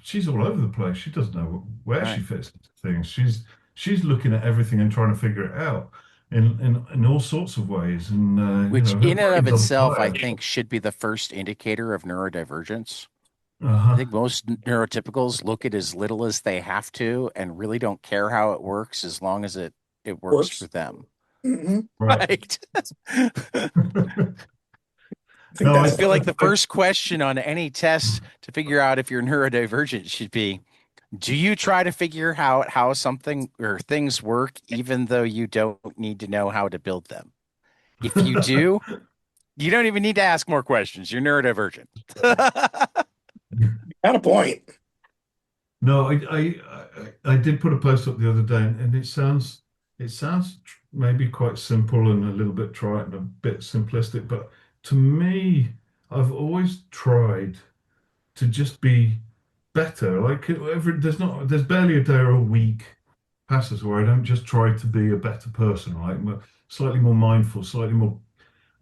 she's all over the place. She doesn't know where she Right. fits into things. She's looking at everything and trying to figure it out in all sorts of ways. And, you Which know, her in and of brain's on itself, I fire. think should be the first indicator of neurodivergence. I Uh-huh. think most neurotypicals look at as little as they have to and really don't care how it works as long as it works for Works. them. Hmm. Right. Right. I think No, I that's feel like the first question on any test to figure out if you're neurodivergent should be, do you try to figure out how something or things work even though you don't need to know how to build them? If you do, you don't even need to ask more questions. You're neurodivergent. got a point. no, I did put a post up the other day, and it sounds maybe quite simple and a little bit trite and a bit simplistic, but to me, I've always tried to just be better. Like there's barely a day or a week passes where I don't just try to be a better person, like slightly more mindful, slightly more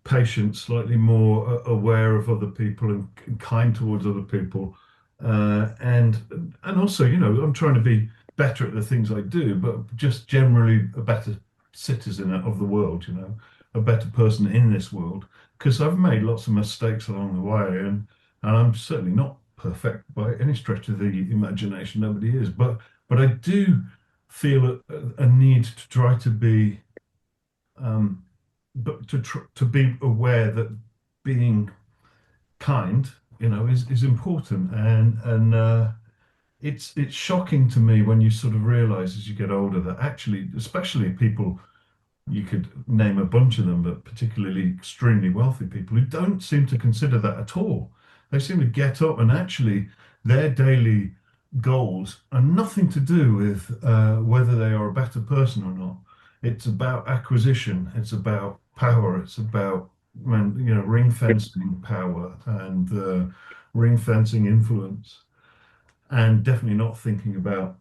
patient, slightly more aware of other people and kind towards other people. And also, you know, I'm trying to be better at the things I do, but just generally a better citizen of the world, you know, a better person in this world. Because I've made lots of mistakes along the way, and I'm certainly not perfect by any stretch of the imagination. Nobody is, but I do feel a need to try to be um, but to be aware that being kind, you know, is important, and it's shocking to me when you sort of realize as you get older that actually, especially people you could name a bunch of them, but particularly extremely wealthy people who don't seem to consider that at all. They seem to get up and actually their daily goals are nothing to do with whether they are a better person or not. It's about acquisition, it's about power, it's about you know, ring fencing power and ring fencing influence and definitely not thinking about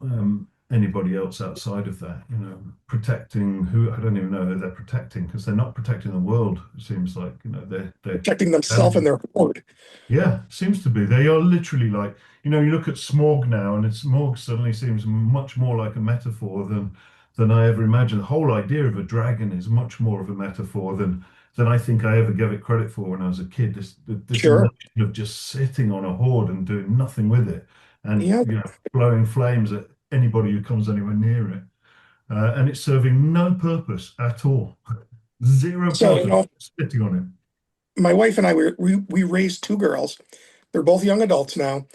anybody else outside of that. You know, protecting who I don't even know who they're protecting because they're not protecting the world. It seems like you know they're Protecting themselves and their hoard. yeah, seems to be. They are literally like, you know, you look at smog now, and smog suddenly seems much more like a metaphor than I ever imagined. The whole idea of a dragon is much more of a metaphor than I think I ever gave it credit for when I was a kid. This Sure. notion of just sitting on a hoard and doing nothing with it, and Yeah. you know, blowing flames at anybody who comes anywhere near it, and it's serving no purpose at all, zero So, purpose, sitting on it. my wife and I, we raised two girls. They're both young adults now.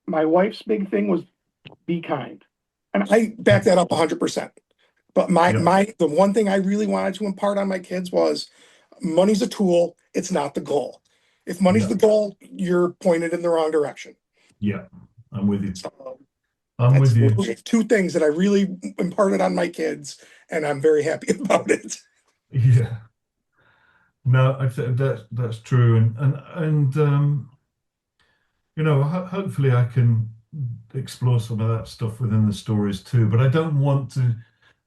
My wife's big thing was be kind. And I back that up 100%. But Yeah, the one thing I really wanted to impart on my kids was money's a tool, it's not the goal. If money's yeah, the goal, you're pointed in the wrong direction. yeah. I'm with you. So I'm that's with you. those are two things that I really imparted on my kids, and I'm very happy about it. Yeah. No, I think that's true, and you know, hopefully I can explore some of that stuff within the stories too. But I don't want to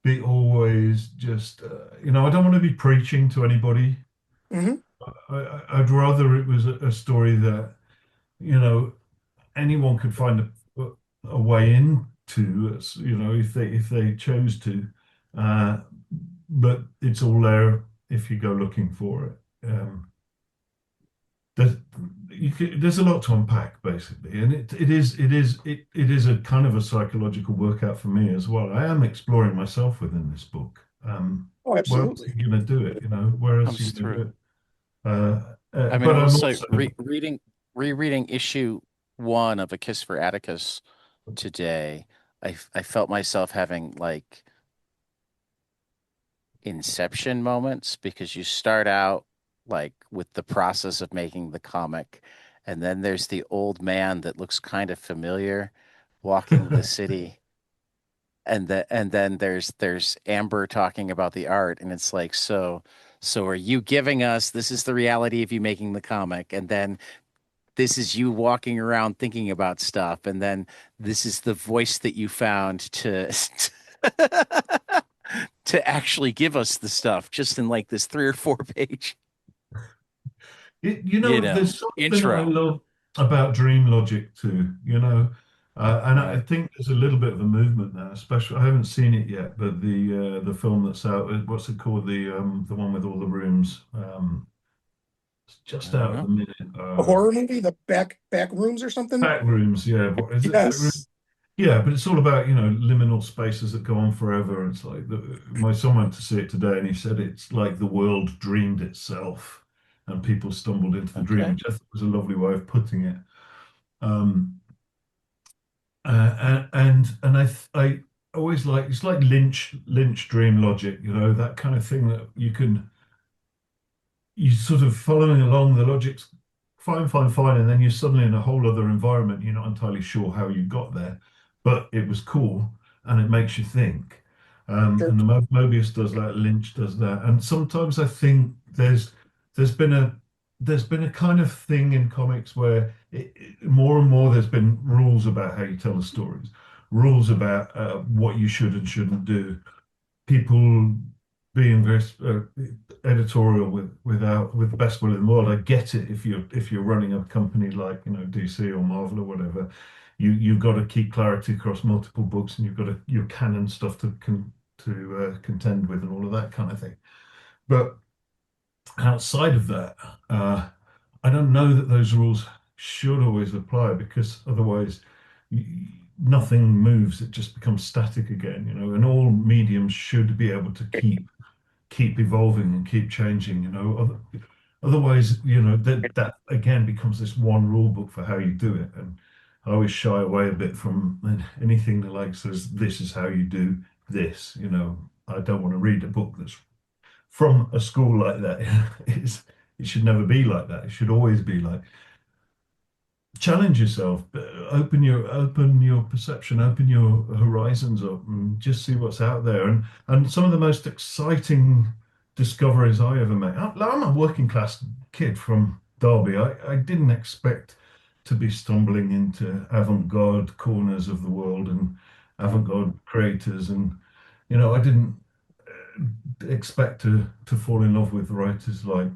be always just, you know, I don't want to be preaching to anybody. Hmm. I'd rather it was a story that, you know, anyone could find a way into, you know, if they chose to. Uh, but it's all there if you go looking for it. There's there's a lot to unpack basically, and it is a kind of a psychological workout for me as well. I am exploring myself within this book. Oh, Where else are absolutely. you going to do it? You know, where else are you Comes going to through. do it? I mean, I But will I'm say also rereading issue. one of A Kiss for Atticus today, I felt myself having like inception moments because you start out like with the process of making the comic, and then there's the old man that looks kind of familiar walking the city, and then there's Amber talking about the art, and it's like, so are you giving us, this is the reality of you making the comic, and then this is you walking around thinking about stuff, and then this is the voice that you found to to actually give us the stuff just in like this 3 or 4 page, There's something I intro. love about dream logic too, and I Right. think there's a little bit of a movement now, especially I haven't seen it yet, but the film that's out, what's it called? The one with all the rooms. It's I just don't out at know. the minute. A horror movie, the back rooms or something. Back rooms, yeah. What is it? Back room? Yes. Yeah, but it's all about, liminal spaces that go on forever. It's like my son went to see it today and he said it's like the world dreamed itself and people stumbled into the dream, Okay. which I thought was a lovely way of putting it. Um, I always like it's like Lynch dream logic, that kind of thing that you sort of following along, the logic's fine, fine, fine, and then you're suddenly in a whole other environment. You're not entirely sure how you got there, but it was cool and it makes you think. Sure. And the Mobius does that, Lynch does that, and sometimes I think there's been a there's been a kind of thing in comics where more and more there's been rules about how you tell the stories, rules about what you should and shouldn't do, people being very editorial with the best will in the world. I get it if you're running a company like DC or Marvel or whatever, you've got to keep clarity across multiple books and you've got your canon stuff to contend with and all of that kind of thing. But outside of that, I don't know that those rules should always apply because otherwise nothing moves. It just becomes static again, and all mediums should be able to keep evolving and keep changing, Otherwise, that again becomes this one rule book for how you do it. And I always shy away a bit from anything that like says this is how you do this, I don't want to read a book that's from a school like that. It should never be like that. It should always be like challenge yourself, open your perception, open your horizons up, and just see what's out there. And some of the most exciting discoveries I ever made. I'm a working class kid from Derby. I didn't expect to be stumbling into avant-garde corners of the world and avant-garde creators, and I didn't expect to fall in love with writers like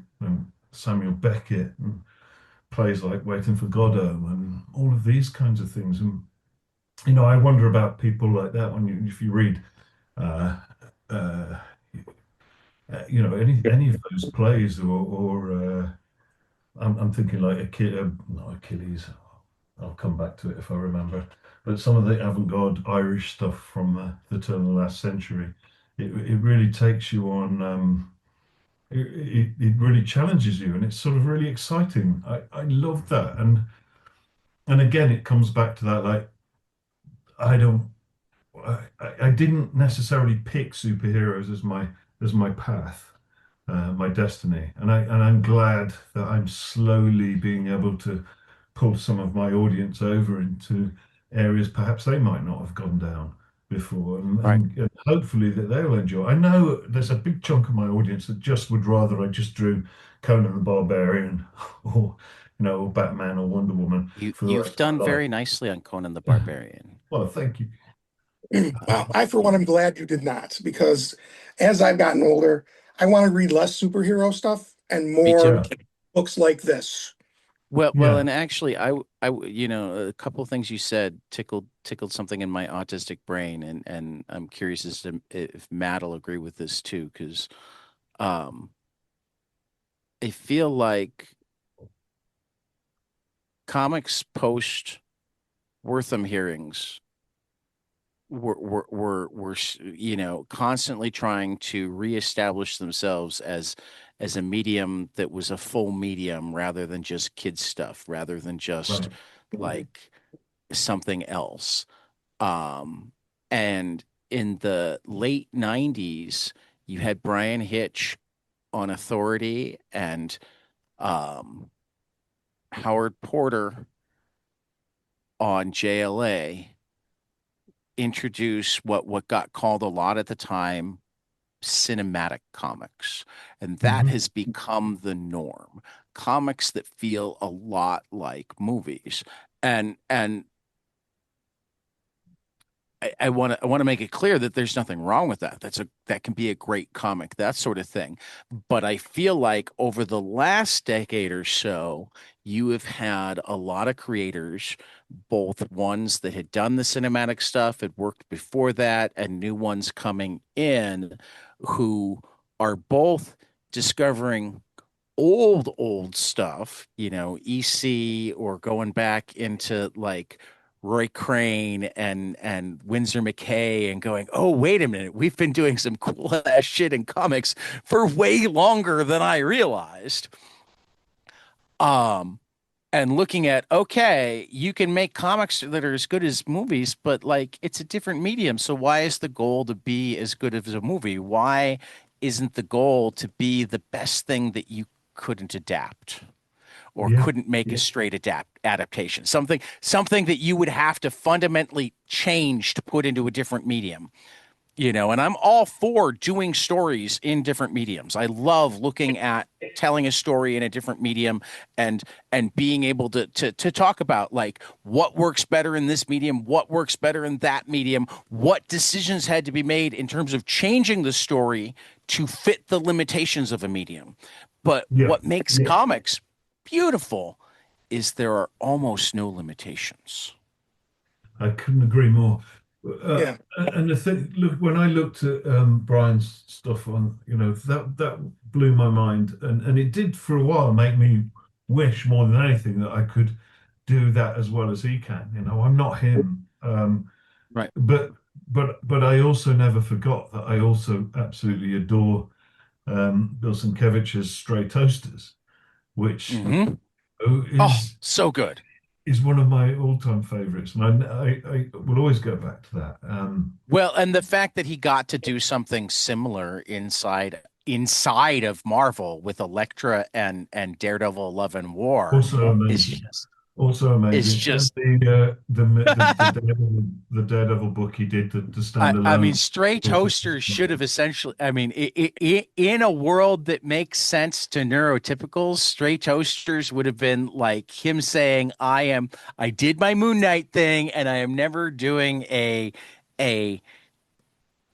Samuel Beckett and plays like Waiting for Godot and all of these kinds of things. And I wonder about people like that if you read, uh, uh, any of those plays, or I'm thinking like not Achilles. I'll come back to it if I remember. But some of the avant-garde Irish stuff from the turn of the last century, it really takes you on. It really challenges you, and it's sort of really exciting. I love that, and again, it comes back to that like I don't I didn't necessarily pick superheroes as my path, my destiny, and I'm glad that I'm slowly being able to pull some of my audience over into areas perhaps they might not have gone down before, Right. and hopefully that they'll enjoy. I know there's a big chunk of my audience that just would rather I just drew Conan the Barbarian or or Batman or Wonder Woman for the You've rest of done my life. very nicely on Conan the Barbarian. Well, thank you. Well, I, for one, am glad you did not, because as I've gotten older, I want to read less superhero stuff and Me too. more Yeah, books like this. Well, yeah. and actually, a couple of things you said tickled something in my autistic brain, and I'm curious as to if Matt will agree with this too, because um, I feel like comics post Wortham hearings were constantly trying to reestablish themselves as a medium that was a full medium rather than just kids stuff, rather than just Right. like something else. Um, and in the late 90s, you had Brian Hitch on Authority and um, Howard Porter on JLA introduce what got called a lot at the time cinematic comics, and that Hmm. has become the norm. Comics that feel a lot like movies, and I want to make it clear that there's nothing wrong with that. That can be a great comic, that sort of thing. But I feel like over the last decade or so, you have had a lot of creators, both ones that had done the cinematic stuff, had worked before that, and new ones coming in who are both discovering old stuff, EC, or going back into like Roy Crane and Winsor McKay and going, oh, wait a minute, we've been doing some cool ass shit in comics for way longer than I realized. Um, and looking at, okay, you can make comics that are as good as movies, but like it's a different medium. So why is the goal to be as good as a movie? Why isn't the goal to be the best thing that you couldn't adapt or Yeah. couldn't make a straight adaptation? Something that you would have to fundamentally change to put into a different medium. And I'm all for doing stories in different mediums. I love looking at telling a story in a different medium and being able to talk about like what works better in this medium, what works better in that medium, what decisions had to be made in terms of changing the story to fit the limitations of a medium. But Yeah. what makes comics beautiful is there are almost no limitations. I couldn't agree more. Uh, Yeah. and the thing, look, when I looked at Brian's stuff on, that blew my mind, and it did for a while make me wish more than anything that I could do that as well as he can. I'm not him, Right. but I also never forgot that I also absolutely adore Bill Sienkiewicz's Stray Toasters, which Hmm. Oh, is so good. is one of my all-time favorites, and I will always go back to that. Well, and the fact that he got to do something similar inside of Marvel with Elektra and Daredevil Love and War Also is amazing, just also is amazing, and just the Daredevil book he did, the I mean, standalone. Stray Also, Toasters should have essentially, I mean, in a world that makes sense to neurotypicals, Stray Toasters would have been like him saying, I did my Moon Knight thing and I am never doing a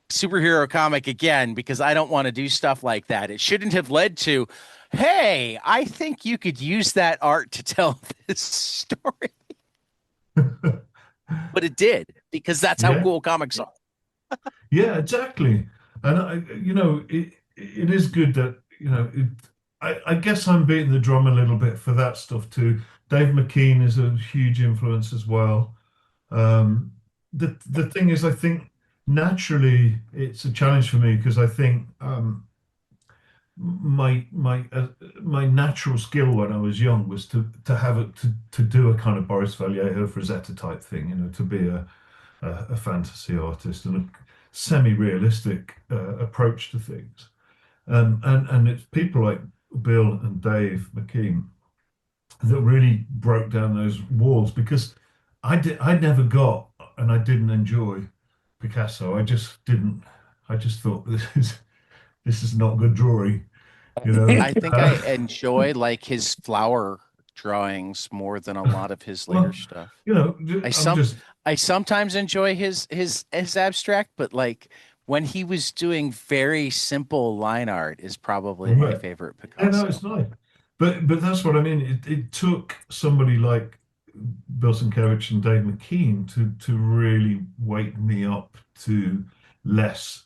superhero comic again because I don't want to do stuff like that. It shouldn't have led to, hey, I think you could use that art to tell this story. But it did because that's how yeah, cool comics are. yeah, exactly. And it is good that I guess I'm beating the drum a little bit for that stuff too. Dave McKean is a huge influence as well. Um, the thing is, I think naturally it's a challenge for me because I think my natural skill when I was young was to have it to do a kind of Boris Vallejo Frazetta type thing, to be a fantasy artist and a semi-realistic approach to things. And it's people like Bill and Dave McKean that really broke down those walls because I never got and I didn't enjoy Picasso. I just didn't. I just thought this is not good drawing, you know. I think I enjoy like his flower drawings more than a lot of his later Well, stuff. I I'm some just I sometimes enjoy his abstract, but like when he was doing very simple line art is probably my right. favorite Yeah, no, it's Picasso. nice. But that's what I mean. It took somebody like Bill Sienkiewicz and Dave McKean to really wake me up to less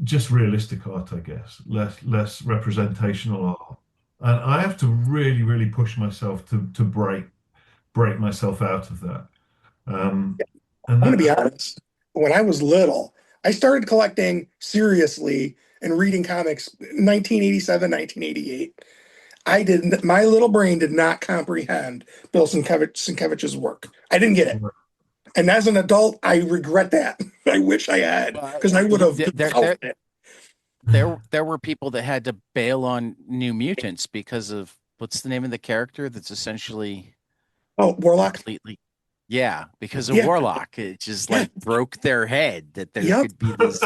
just realistic art, I guess, less representational art. And I have to really, really push myself to break myself out of that. Um, and I'm going to be that honest. When I was little, I started collecting seriously and reading comics 1987, 1988. I didn't. My little brain did not comprehend Bill Sienkiewicz's work. I didn't get it. And as an adult, I regret that. I wish I had, Well, because I would have there devoured it. there were people that had to bail on New Mutants because of what's the name of the character that's essentially Oh, Warlock. completely, yeah, because of Yeah, Warlock. It just yeah, like broke their head that there yep. could be this.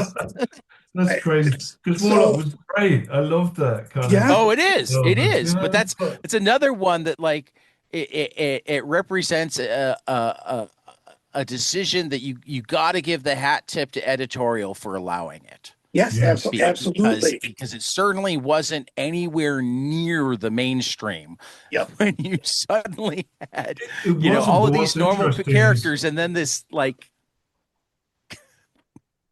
That's I- crazy. Because Warlock So was great. I loved that kind of. yeah, Oh, it is. It is. But Yeah, that's it's another one that like it represents a decision that you got to give the hat tip to editorial for allowing it. yes, yeah, absolutely. Because it certainly wasn't anywhere near the mainstream Yep. when you suddenly had, it wasn't. all But of these what's normal interesting is, characters and then this like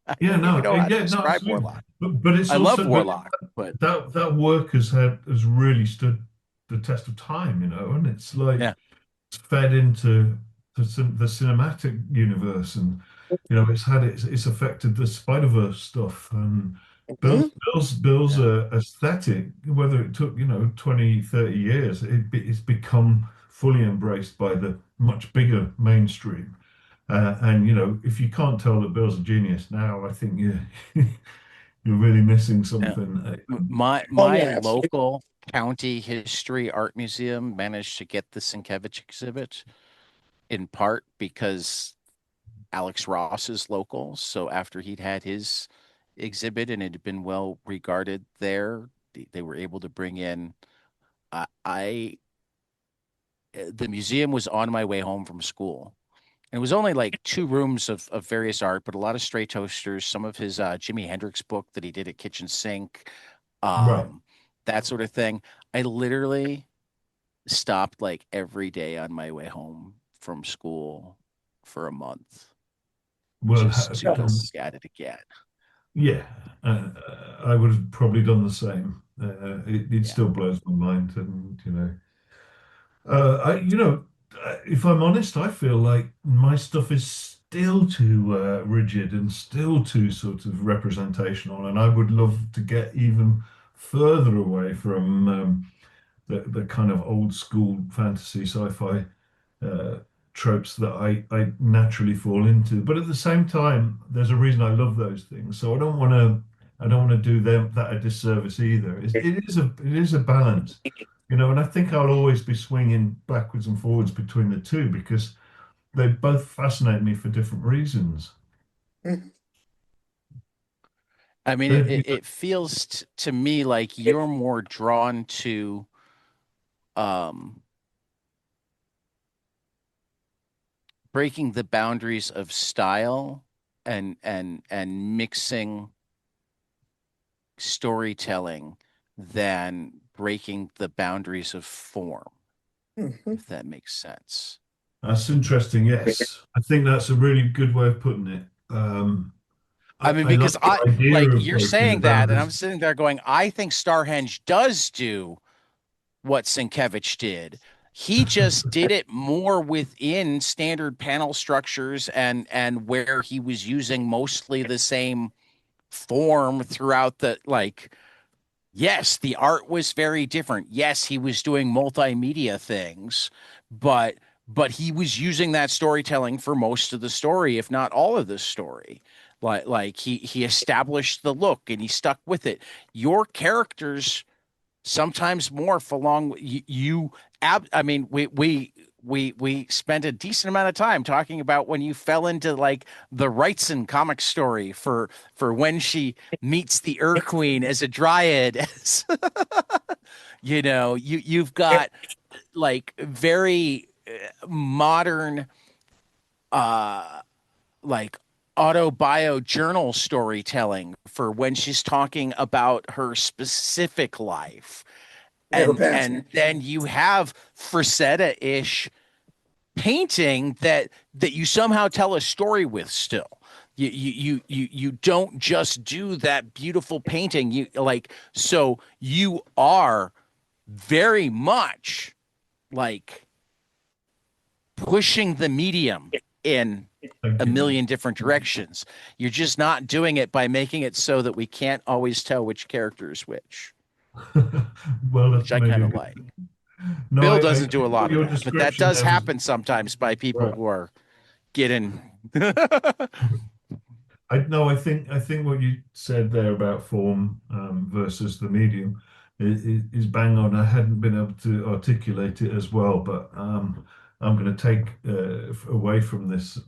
I yeah, don't even no, know how to yeah, no, describe absolutely. Warlock. But it's I love also, but Warlock, but that work has really stood the test of time, and it's like yeah. it's fed into the cinematic universe, and it's had it's affected the Spider-Verse stuff, and Mhm. Bill's Yeah. aesthetic, whether it took 20, 30 years, it's become fully embraced by the much bigger mainstream. And if you can't tell that Bill's a genius now, I think you're really missing Yeah. something. Oh My yeah, absolutely. local county history art museum managed to get the Sienkiewicz exhibit in part because Alex Ross is local. So after he'd had his exhibit and it had been well regarded there, they were able to bring in. I The museum was on my way home from school. And it was only like two rooms of various art, but a lot of stray toasters, some of his Jimi Hendrix book that he did at Kitchen Sink, Right. um, that sort of thing. I literally stopped like every day on my way home from school for a month Well, just to go look at it again. yeah, I would have probably done the same. It Yeah. still blows my mind, and if I'm honest, I feel like my stuff is still too rigid and still too sort of representational, and I would love to get even further away from the kind of old school fantasy sci-fi uh, tropes that I naturally fall into. But at the same time, there's a reason I love those things. So I don't want to do them that a disservice either. It is a balance, and I think I'll always be swinging backwards and forwards between the two because they both fascinate me for different reasons. Mhm. I mean, But, it feels to me like you're more drawn to um, breaking the boundaries of style and mixing storytelling than breaking the boundaries of form, Mhm. if that makes sense. that's interesting. Yes, I think that's a really good way of putting it. I I, mean, I like because the idea like of you're breaking the saying that, and I'm boundaries. sitting there going, I think Starhenge does do what Sienkiewicz did. He just did it more within standard panel structures and where he was using mostly the same form throughout the like yes, the art was very different. Yes, he was doing multimedia things, but he was using that storytelling for most of the story, if not all of the story. Like he established the look and he stuck with it. Your characters sometimes morph along I mean we spent a decent amount of time talking about when you fell into like the Wrightson comic story for when she meets the Ur Queen as a dryad. You've got like very modern like autobio journal storytelling for when she's talking about her specific life. Never and passed. and then you have Frazetta-ish painting that you somehow tell a story with still. You don't just do that beautiful painting. You like so you are very much like pushing the medium in Thank a you. million different directions. You're just not doing it by making it so that we can't always tell which character is which. Well, that's which I maybe kind a of good. like. No, Bill I doesn't do a think what lot of your that, but that description does there was happen sometimes by people right. who are getting. I think what you said there about form versus the medium is bang on. I hadn't been able to articulate it as well, but I'm going to take away from this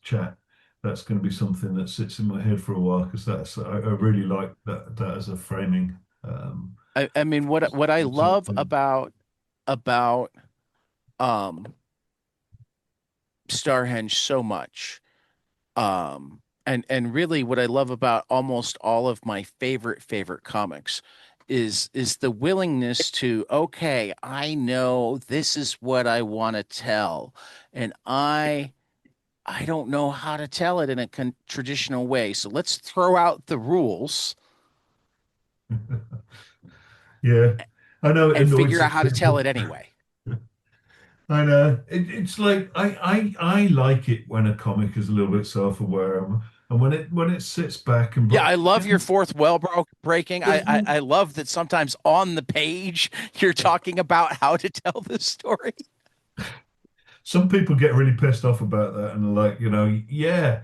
chat. That's going to be something that sits in my head for a while because I really like that as a framing. I mean, what I So, love about um Starhenge so much, and really what I love about almost all of my favorite comics is the willingness to, okay, I know this is what I want to tell, and I don't know how to tell it in a traditional way, so let's throw out the rules yeah, I know it and annoys figure some out how to tell people. it anyway. I know it's like I like it when a comic is a little bit self-aware and when it sits back and Yeah, but I love your fourth breaking. there's no I love that sometimes on the page you're talking about how to tell this story. some people get really pissed off about that and are like, yeah,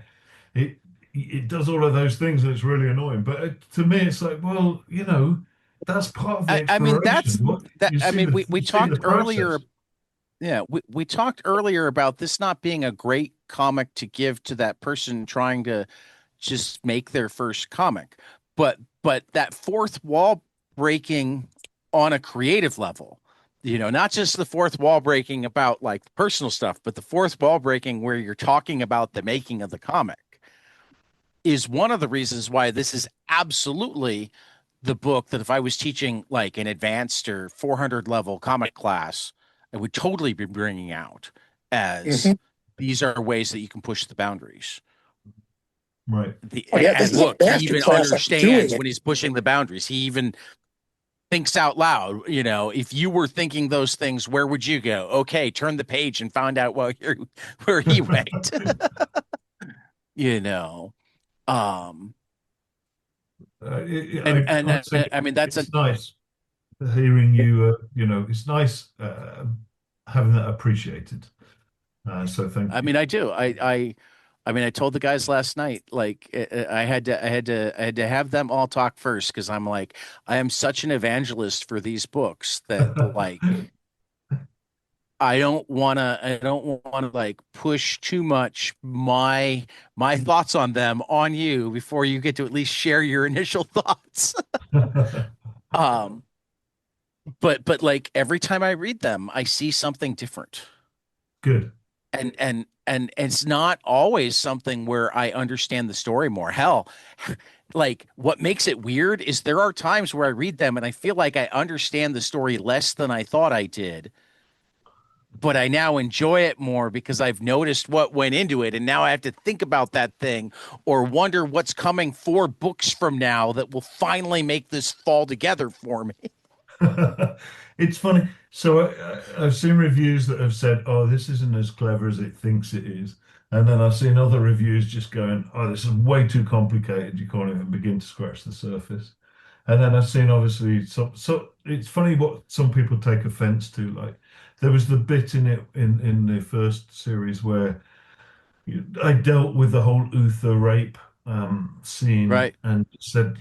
it it does all of those things and it's really annoying. But to me, it's like, well, that's part of the I mean, exploration. What that. you I see mean, the we you see the talked earlier. process. Yeah, we talked earlier about this not being a great comic to give to that person trying to just make their first comic, but that fourth wall breaking on a creative level, not just the fourth wall breaking about like personal stuff, but the fourth wall breaking where you're talking about the making of the comic is one of the reasons why this is absolutely the book that if I was teaching like an advanced or 400 level comic class, I would totally be bringing out as Mhm. these are ways that you can push the boundaries. Right. Oh yeah, this And is a look, he master even class at doing understands it. when he's pushing the boundaries. He even thinks out loud. If you were thinking those things, where would you go? Okay, turn the page and find out where he went. you know, um, I and honestly, I mean that's a it's nice hearing you. It's nice having that appreciated. So thank I you. mean, I do. I mean, I told the guys last night, like I had to have them all talk first because I'm like, I am such an evangelist for these books that like I don't wanna like push too much my thoughts on them on you before you get to at least share your initial thoughts. Um, but like every time I read them, I see something different. Good. And it's not always something where I understand the story more. Hell, like what makes it weird is there are times where I read them and I feel like I understand the story less than I thought I did, but I now enjoy it more because I've noticed what went into it and now I have to think about that thing or wonder what's coming 4 books from now that will finally make this fall together for me. It's funny. So I've seen reviews that have said, "Oh, this isn't as clever as it thinks it is," and then I've seen other reviews just going, "Oh, this is way too complicated. You can't even begin to scratch the surface." And then I've seen obviously so it's funny what some people take offense to. Like there was the bit in it in the first series where I dealt with the whole Uther rape scene Right. and said,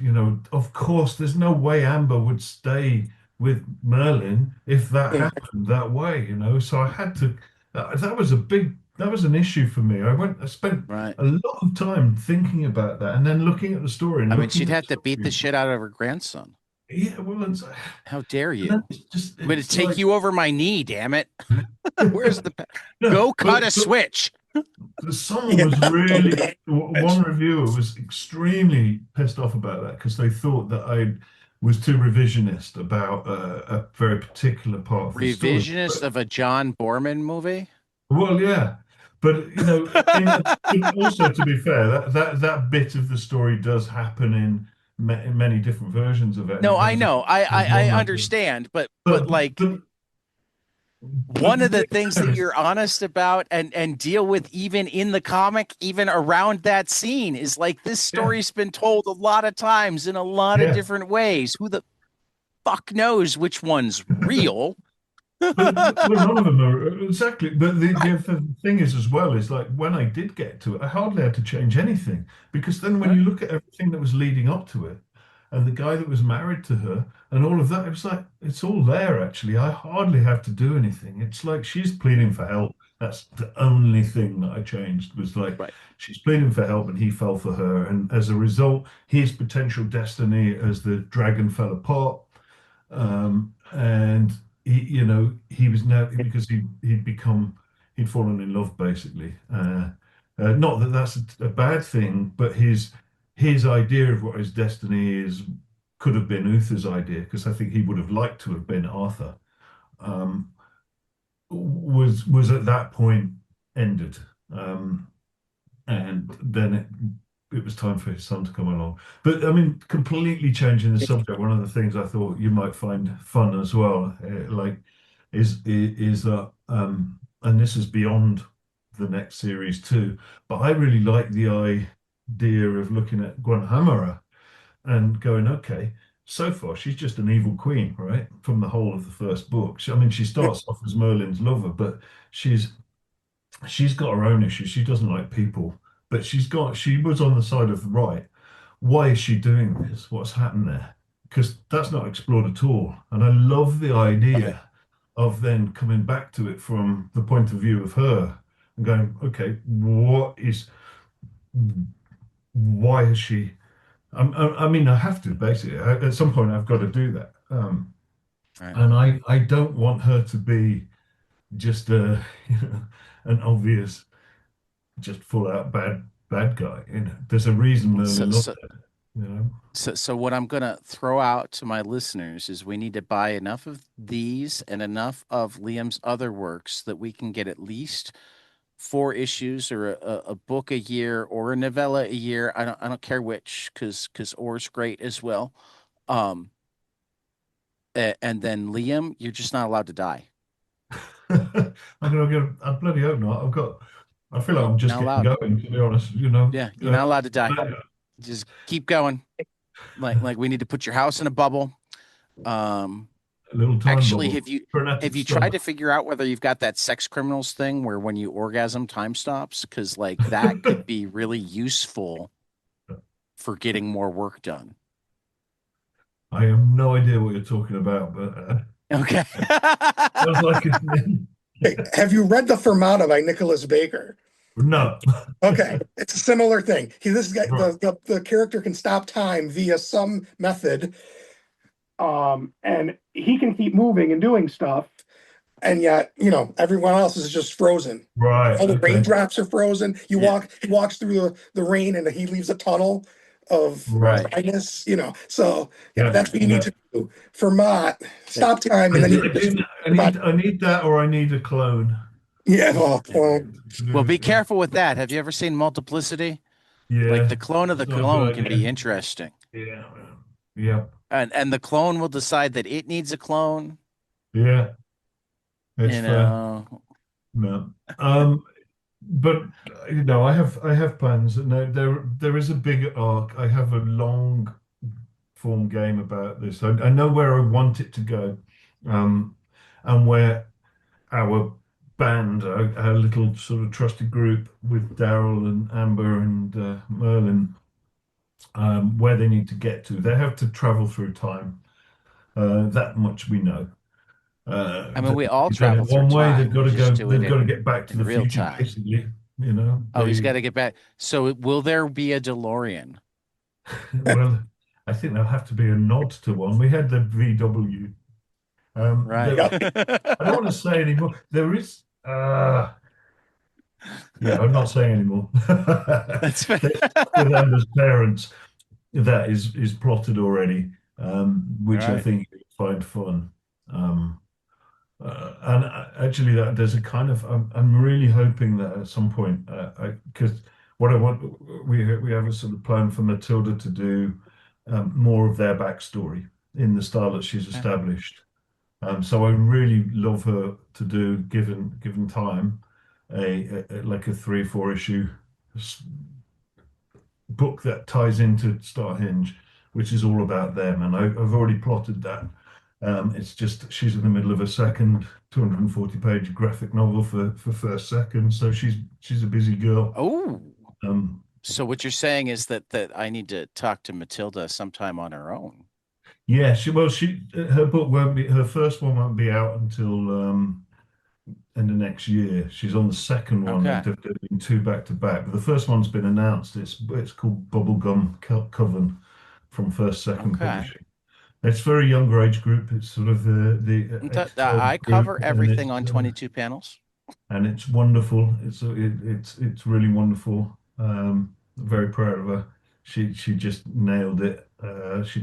of course, there's no way Amber would stay with Merlin if that Mhm. happened that way. So I had to. That was an issue for me. I spent Right. a lot of time thinking about that and then looking at the story and I mean, looking she'd at have the to beat the story. shit out of her grandson. Yeah, well, How dare and then you? it's just, I'm going to it's take like, you over my knee, damn it. Where's the no, go cut a but switch? someone Yeah. was really, one reviewer was extremely pissed off about that because they thought that I was too revisionist about a very particular part of the story. Revisionist But, of a John Borman movie? well, yeah, but also to be fair, that bit of the story does happen in many different versions of it, and No, it I has know. I one of them. understand, but But like but but one the of the thing things there that is, you're honest about and deal with even in the comic, even around that scene is like this yeah, story's been told a lot of times in a lot of yeah. different ways. Who the fuck knows which one's real? Well, none of them are exactly. But the thing is, as well, is like when I did get to it, I hardly had to change anything because then when Right. you look at everything that was leading up to it, and the guy that was married to her, and all of that, it was like it's all there. Actually, I hardly have to do anything. It's like she's pleading for help. That's the only thing that I changed was like Right. she's pleading for help, and he fell for her, and as a result, his potential destiny as the dragon fell apart. And he was now because he'd fallen in love basically. Not that that's a bad thing, but his idea of what his destiny is could have been Uther's idea because I think he would have liked to have been Arthur. Um, was at that point ended. And then it was time for his son to come along. But I mean, completely changing the subject. One of the things I thought you might find fun as well, like, is that, and this is beyond the next series too. But I really like the idea of looking at Guanhamara and going, okay, so far she's just an evil queen, right? From the whole of the first book. I mean, she starts off as Merlin's lover, but she's she's got her own issues. She doesn't like people, but she was on the side of the right. Why is she doing this? What's happened there? Because that's not explored at all. And I love the Right. idea of then coming back to it from the point of view of her and going, okay, why is she? I mean, I have to basically. At some point, I've got to do that. Right. And I don't want her to be just an obvious just full out bad guy. There's a reason So, Merlin loved so, it. You know, so what I'm gonna throw out to my listeners is we need to buy enough of these and enough of Liam's other works that we can get at least 4 issues or a book a year or a novella a year. I don't care which, because or's great as well. Um, and then Liam, you're just not allowed to die. I'm gonna get. I bloody hope not. I feel like Nope, I'm just not getting allowed. going. To be honest, you know. Yeah, you're Uh, not allowed to die. but Just keep going. Like we need to put your house in a bubble. Um, a little time actually, bubble have you for an attic have you tried stomach. to figure out whether you've got that sex criminals thing where when you orgasm time stops? Because like that could be really useful for getting more work done. I have no idea what you're talking about, but Okay. feels like it's Hey, have you read The Fermata by Nicholas Baker? no. Okay, it's a similar thing. This guy, Right, the character can stop time via some method, and he can keep moving and doing stuff, and yet, everyone else is just frozen. right, All the okay, raindrops are frozen. Yeah. He walks through the rain and he leaves a tunnel of right, Right. dryness, So yeah, yeah, that's what you need yeah. to do. For Mott, stop time I, and then you do- can just provide. I need that, or I need a clone. Yeah, Well, be careful with that. Have you ever seen Multiplicity? Like Yeah, the clone of it's the not a good clone can idea. be interesting. Yeah, yeah, And the clone will decide that it needs a clone, yeah. It's you fair. know. No. But I have plans. No, there is a big arc. I have a long form game about this. I know where I want it to go, um, and where our band, our little sort of trusted group with Daryl and Amber and Merlin, where they need to get to. They have to travel through time. That much we know. I mean, we all You've done it travel through one way, they've time. got We to just go, do it they've got to get back to in the real future, time. basically. You know, Oh, he's they got to get back. So will there be a DeLorean? well, I think there'll have to be a nod to one. We had the VW. Right. yep. I don't want to say anymore. There is yeah, I'm not saying anymore. That's fair. There's stuff with Amber's parents that is plotted already, which I Right. think you find fun. Um, and actually, that there's a kind of I'm really hoping that at some point, because what I want we have a sort of plan for Matilda to do more of their backstory in the style that she's Yeah. established. So I really love her to do, given time, like a 3 4 issue book that ties into StarHenge, which is all about them. And I've already plotted that. It's just she's in the middle of a second 240-page graphic novel for first second, so she's a busy girl. Oh, Um, so what you're saying is that I need to talk to Matilda sometime on her own. yeah, she her book won't be her first one won't be out until end of next year. She's on the second one. Okay. They're doing two back to back, but the first one's been announced. It's called Bubblegum Coven from First Second Okay. Publishing. It's for a younger age group. It's sort of the I ex-12 group, cover everything on 22 panels. and it's wonderful. It's really wonderful. Very proud of her. She just nailed it. She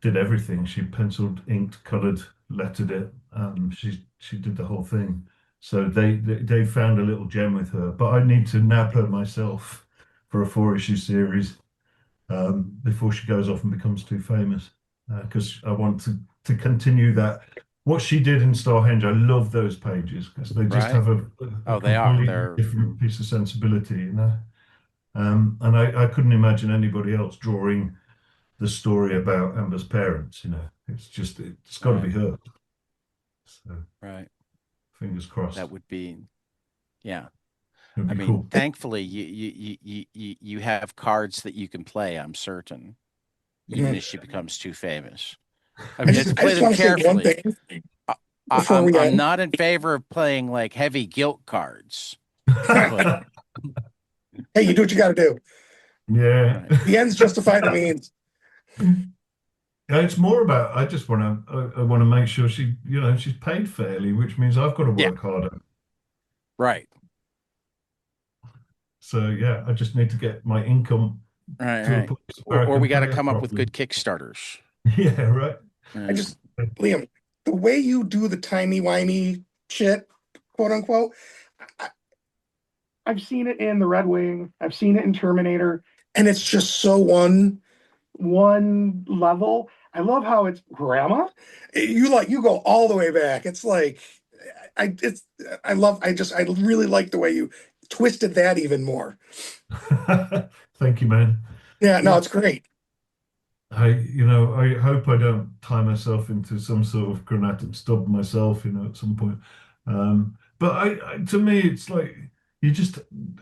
did everything. She penciled, inked, colored, lettered it. She did the whole thing. So they found a little gem with her. But I need to nab her myself for a four-issue series before she goes off and becomes too famous. Because I want to continue that. What she did in StarHenge, I love those pages because they just Right? have a Oh, they are. completely They're different piece of sensibility, you know. And I couldn't imagine anybody else drawing the story about Amber's parents, you know. It's got to right. be her. So Right. fingers crossed. That would be, yeah. It'd I be mean, cool. thankfully, you have cards that you can play, I'm certain, even as she becomes too famous. I mean, you have to I play just them want to say one carefully. thing I, before we I'm end. not in favor of playing like heavy guilt cards, but Hey, you do what you got to do. Yeah. right. The ends justify the means. Yeah, it's more about I want to make sure she's paid fairly, which means I've got to Yeah, work harder. right. So yeah, I just need to get my income Right, to a right. place where I Or we can got to pay her come up with properly. good Kickstarters. Yeah, right. I Yeah. just, Liam, the way you do the timey-wimey shit, quote unquote, I, I've seen it in The Red Wing. I've seen it in Terminator, and it's just so one level. I love how it's grandma. You go all the way back. It's like it's I really like the way you twisted that even more. Thank you, man. Yeah, no, Yeah, it's great. I hope I don't tie myself into some sort of granite stub myself, at some point. But to me, it's like you just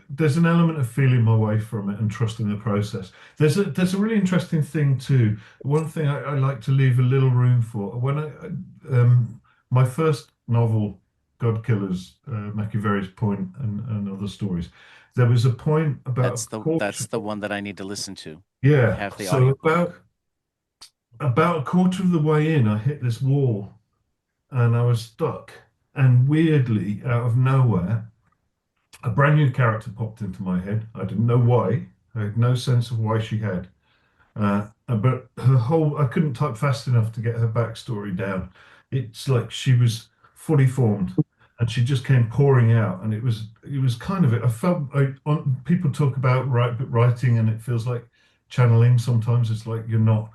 there's an element of feeling my way from it and trusting the process. There's a really interesting thing too. One thing I like to leave a little room for my first novel, God Killers, Machiavelli's Point, and other stories. There was a point about a quarter. That's the one that I need to listen to. I Yeah, have the so audiobook. about a quarter of the way in, I hit this wall and I was stuck. And weirdly, out of nowhere, a brand new character popped into my head. I didn't know why. I had no sense of why she had. But I couldn't type fast enough to get her backstory down. It's like she was fully formed and she just came pouring out. And it was kind of it. People talk about writing and it feels like channeling. Sometimes it's like you're not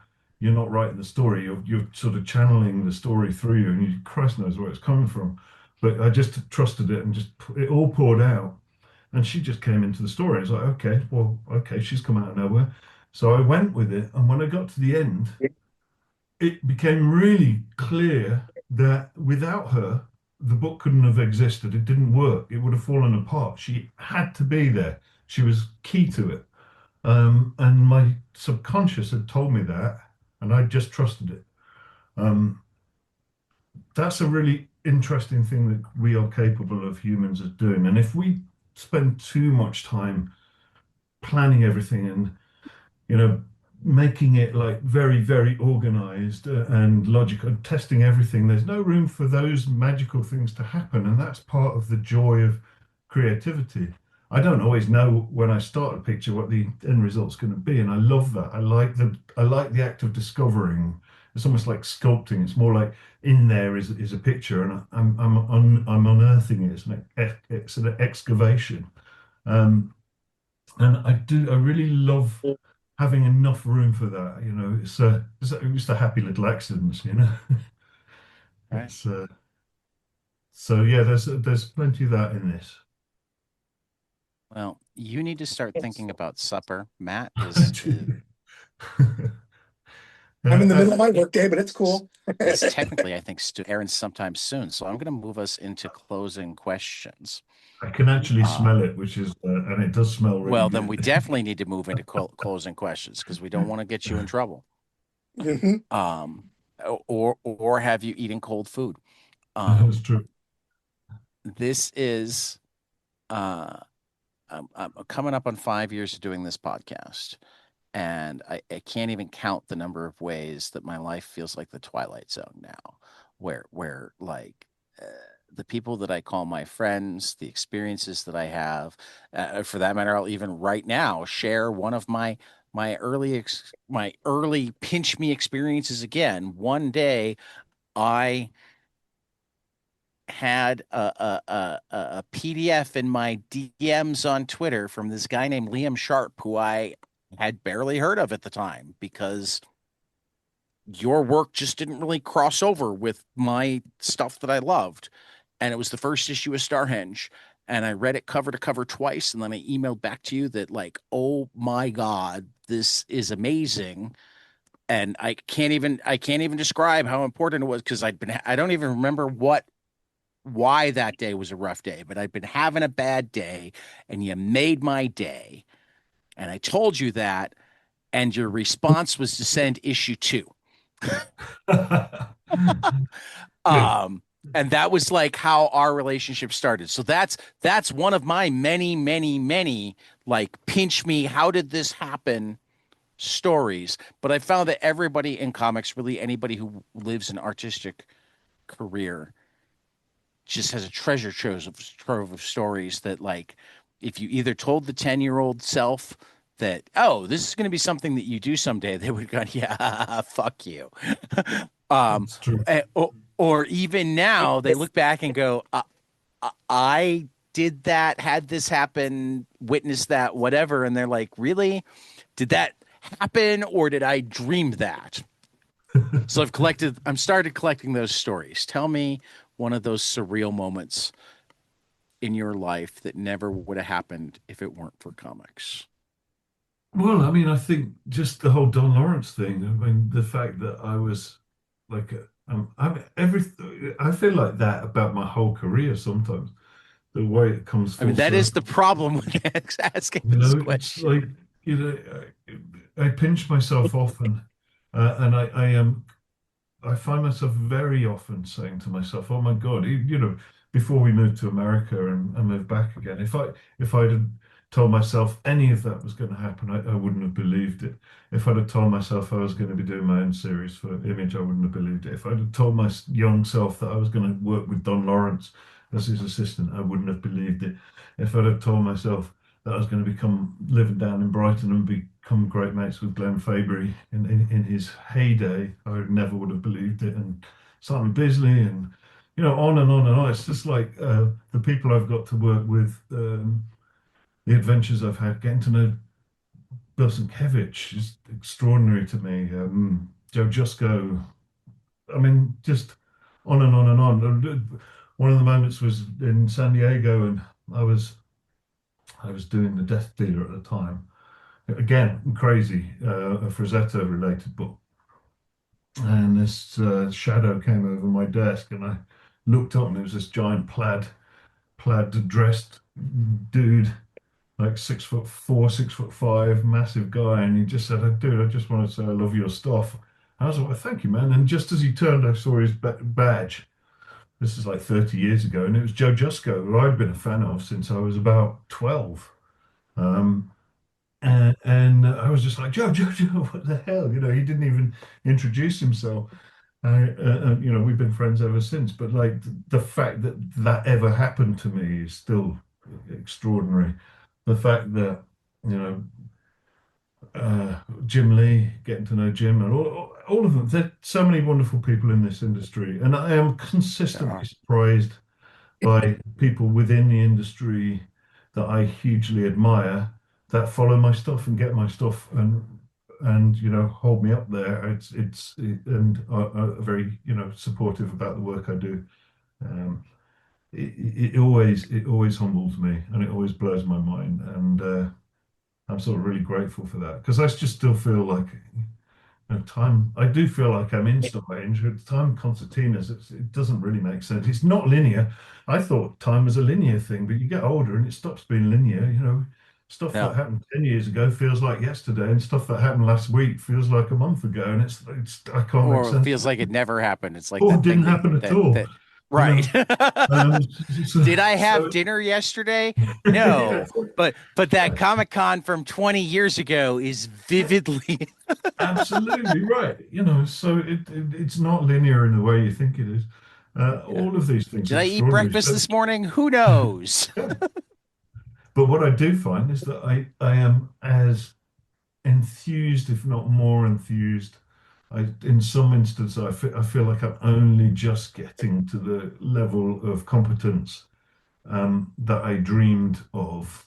writing the story. You're sort of channeling the story through you and Christ knows where it's coming from. But I just trusted it and just it all poured out. And she just came into the story. It's like, okay, well, okay, she's come out of nowhere. So I went with it. And when I got to the end, it became really clear that without her, the book couldn't have existed. It didn't work. It would have fallen apart. She had to be there. She was key to it. And my subconscious had told me that, and I just trusted it. Um, that's a really interesting thing that we are capable of humans of doing. And if we spend too much time planning everything and making it like very, very organized and logical and testing everything, there's no room for those magical things to happen. And that's part of the joy of creativity. I don't always know when I start a picture what the end result's going to be. And I love that. I like the act of discovering. It's almost like sculpting. It's more like in there is a picture and I'm unearthing it. It's an excavation. Um, and I really love having enough room for that. It's just a happy little accidents. Right. It's so yeah. There's plenty of that in this. Well, you need to start thinking about supper. Matt I is do. I'm in the middle Uh, of my workday, but it's cool. It's technically, I think, Aaron sometime soon. So I'm going to move us into closing questions. I can actually smell Um, it, which is, and it does smell really well, then we good. definitely need to move into closing questions because we don't want to get you in trouble. Mhm. Um, or have you eaten cold food? That's Um, true. this is I'm coming up on 5 years of doing this podcast, and I can't even count the number of ways that my life feels like the Twilight Zone now, where like uh, the people that I call my friends, the experiences that I have, for that matter, I'll even right now share one of my early pinch me experiences again. One day, I had a PDF in my DMs on Twitter from this guy named Liam Sharp, who I had barely heard of at the time because your work just didn't really cross over with my stuff that I loved. And it was the first issue of StarHenge. And I read it cover to cover twice. And then I emailed back to you that, like, oh my God, this is amazing. And I can't even describe how important it was because I don't even remember why that day was a rough day, but I'd been having a bad day and you made my day. And I told you that, and your response was to send issue two. Good. Um, and that was like how our relationship started. So that's one of my many, many, many like pinch me, how did this happen stories. But I found that everybody in comics, really anybody who lives an artistic career, just has a trove of stories that, like, if you either told the 10-year-old self that, oh, this is going to be something that you do someday, they would have gone, yeah, fuck you. um That's true. or even now they look back and go, I did that, had this happen, witnessed that, whatever, and they're like, really, did that happen or did I dream that? So I'm started collecting those stories. Tell me one of those surreal moments in your life that never would have happened if it weren't for comics. Well, I mean, I think just the whole Don Lawrence thing. I mean, the fact that I was like, I feel like that about my whole career sometimes. The way it comes I full mean, that is the circle. problem with asking You this know, it's question. like, you know, I pinch myself often, and I find myself very often saying to myself, "Oh my God!" Before we moved to America and moved back again, if I'd have told myself any of that was going to happen, I wouldn't have believed it. If I'd have told myself I was going to be doing my own series for Image, I wouldn't have believed it. If I'd have told my young self that I was going to work with Don Lawrence as his assistant, I wouldn't have believed it. If I'd have told myself that I was going to become living down in Brighton and become great mates with Glenn Fabry in his heyday, I never would have believed it. And Simon Bisley and on and on and on. It's just like the people I've got to work with, the adventures I've had, getting to know Bill Sienkiewicz is extraordinary to me. Joe Jusko, I mean, just on and on and on. One of the moments was in San Diego, and I was doing The Death Dealer at the time. Again, crazy, a Frazetta related book. And this shadow came over my desk, and I looked up, and there was this giant plaid dressed dude, like 6'4", 6'5", massive guy, and he just said, "Dude, I just want to say I love your stuff." I was like, "Well, thank you, man." And just as he turned, I saw his badge. This is like 30 years ago, and it was Joe Jusko, who I'd been a fan of since I was about 12. Um, and I was just like, Joe, what the hell? He didn't even introduce himself. We've been friends ever since. But like the fact that that ever happened to me is still extraordinary. The fact that, you know, Jim Lee, getting to know Jim and all of them, there's so many wonderful people in this industry. And I am There consistently are. surprised by people within the industry that I hugely admire that follow my stuff and get my stuff and hold me up there. And are very supportive about the work I do. Um, it always humbles me and it always blows my mind, and I'm sort of really grateful for that because I just still feel like time. I do feel like I'm in StarHenge. At the time concertinas, it doesn't really make sense. It's not linear. I thought time was a linear thing, but you get older and it stops being linear. Stuff that No. happened 10 years ago feels like yesterday, and stuff that happened last week feels like a month ago, and it's I can't make Or it sense feels of like it. it never happened. It's like Or that it didn't thing happen at that all, that you right. know. Um, so, Did I have so dinner yesterday? yeah, No. But that Comic-Con from 20 years ago is vividly. absolutely right. So it's not linear in the way you think it is. Yeah. All of these things Did are I eat extraordinary. breakfast So, this morning? Who knows? yeah. But what I do find is that I am as enthused, if not more enthused. In some instances, I feel like I'm only just getting to the level of competence that I dreamed of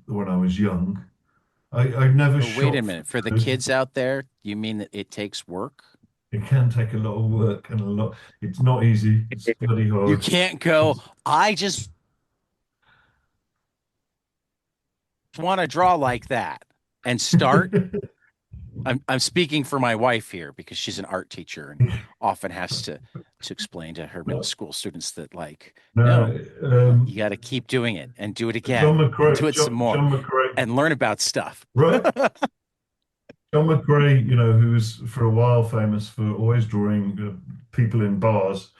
when I was young. I never Oh, wait a shot for minute. For the those. kids out there, you mean that it takes work? It can take a lot of work and a lot. It's not easy. It's bloody You hard. can't go, It's, I just want to draw like that and start. I'm speaking for my wife here because she's an art teacher and often has to explain to her middle no, school students that like, no, no, you got to keep doing it and do it John again and do McCrae, it some more John McCrae, and learn about stuff. right? John McCrae, who was for a while famous for always drawing people in bars.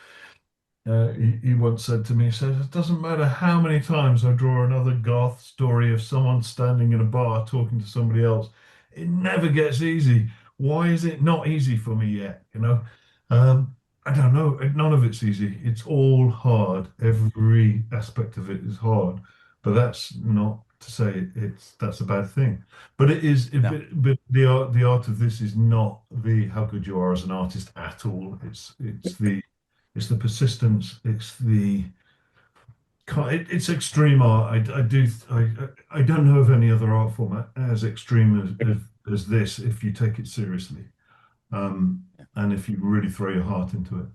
He once said to me, he said, it doesn't matter how many times I draw another goth story of someone standing in a bar talking to somebody else, it never gets easy. Why is it not easy for me yet? I don't know. None of it's easy. It's all hard. Every aspect of it is hard. But that's not to say that's a bad thing. But it is. No, But the art of this is not the how good you are as an artist at all. It's the persistence. It's extreme art. I don't know of any other art format as extreme as this if you take it seriously, and if you really throw your heart into it.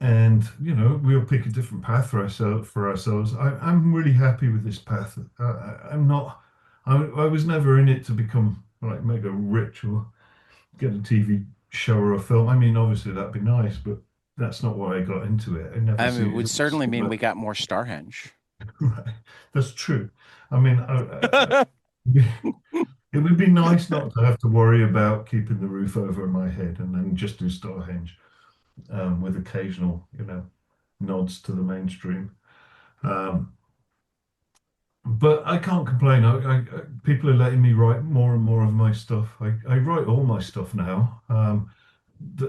And we'll pick a different path for ourselves. I'm really happy with this path. I'm not. I was never in it to become like mega rich or get a TV show or a film. I mean, obviously that'd be nice, but that's not why I got into it. I never I mean, see it it would as certainly mean we got more Starhenge. right. That's true. I mean, it would be nice not to have to worry about keeping the roof over my head and then just do Stonehenge with occasional, nods to the mainstream. Um, but I can't complain. People are letting me write more and more of my stuff. I write all my stuff now.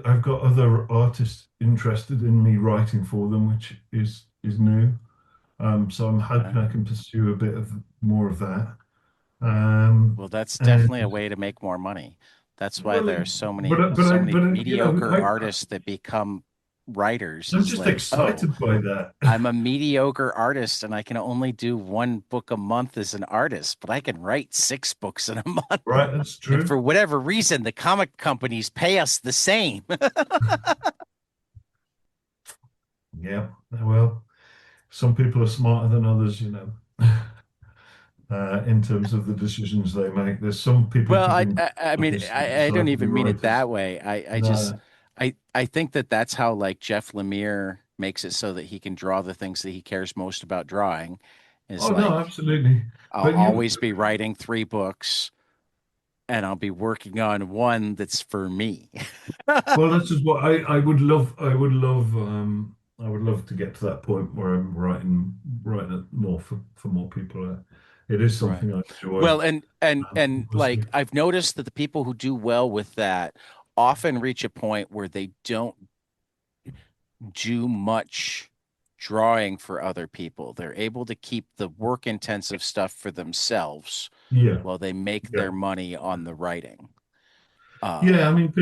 I've got other artists interested in me writing for them, which is new. So I'm Okay. hoping I can pursue a bit of more of that. Um, Well, that's and definitely a way to make more money. That's why well, there are but so many but mediocre artists that become writers. I'm Is just like, oh, excited by that. I'm a mediocre artist and I can only do one book a month as an artist, but I can write six books in a month. Right, that's And true. for whatever reason, the comic companies pay us the same. Yeah. Well, some people are smarter than others. In terms of the decisions they make. There's some people Well, keeping I mean, artists that I don't decide to be even mean it writers. that way. No. I think that that's how like Jeff Lemire makes it so that he can draw the things that he cares most about drawing is Oh no, like absolutely. I'll But always be writing three books and I'll be working on one that's for me. well, this is what I would love. I would love to get to that point where I'm writing it more for more people. It is Right. something I enjoy. Well, and Obviously. like I've noticed that the people who do well with that often reach a point where they don't do much drawing for other people. They're able to keep the work intensive stuff for themselves Yeah, while they make yeah, their money on the writing. yeah. I Um, mean,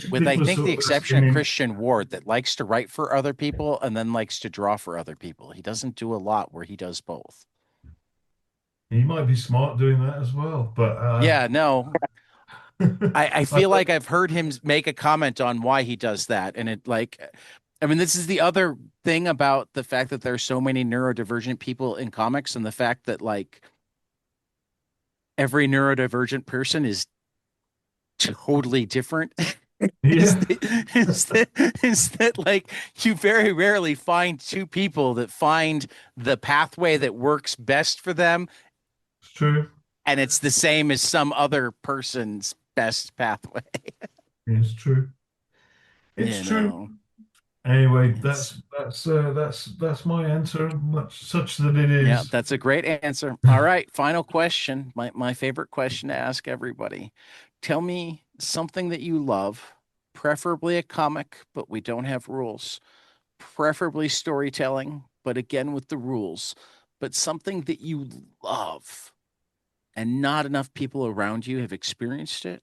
with I people are think the sort of exception asking of me, Christian Ward that likes to write for other people and then likes to draw for other people. He doesn't do a lot where he does both. he might be smart doing that as well, but Yeah, no, I I, feel like I've heard him make a comment on why he does that. And it like, I mean, this is the other thing about the fact that there's so many neurodivergent people in comics and the fact that like every neurodivergent person is totally different is Yeah, that, is that like you very rarely find two people that find the pathway that works best for them, it's true. and it's the same as some other person's best pathway. It's true. It's You true. know, Anyway, it's that's my answer, much such that it yeah, is. that's a great answer. All right, final question. My favorite question to ask everybody. Tell me something that you love, preferably a comic, but we don't have rules. Preferably storytelling, but again with the rules. But something that you love and not enough people around you have experienced it,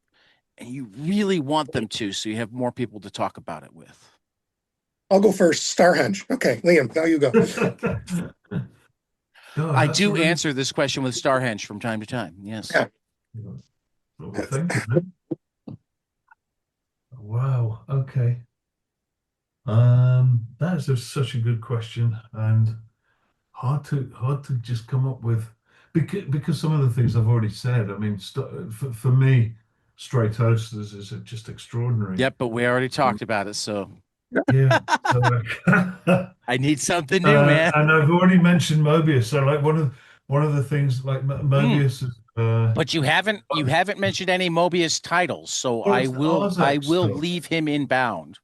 and you really want them to, so you have more people to talk about it with. I'll go first. StarHenge. Okay, Liam, now you go. God, I that's a do really answer this question with Starhenge from time to time. Yes. Yeah. well, thank you, man. Wow. Okay. That is such a good question and hard to just come up with because some of the things I've already said. I mean, for me, straight toasters is just extraordinary. Yep, but we already talked about it, so Yeah. So, I need something new, man. and I've already mentioned Mobius. So, like one of the things like Mm. Mobius is But you haven't mentioned any Mobius titles, so well, I it's the will I Arzak will stuff. leave him in bound.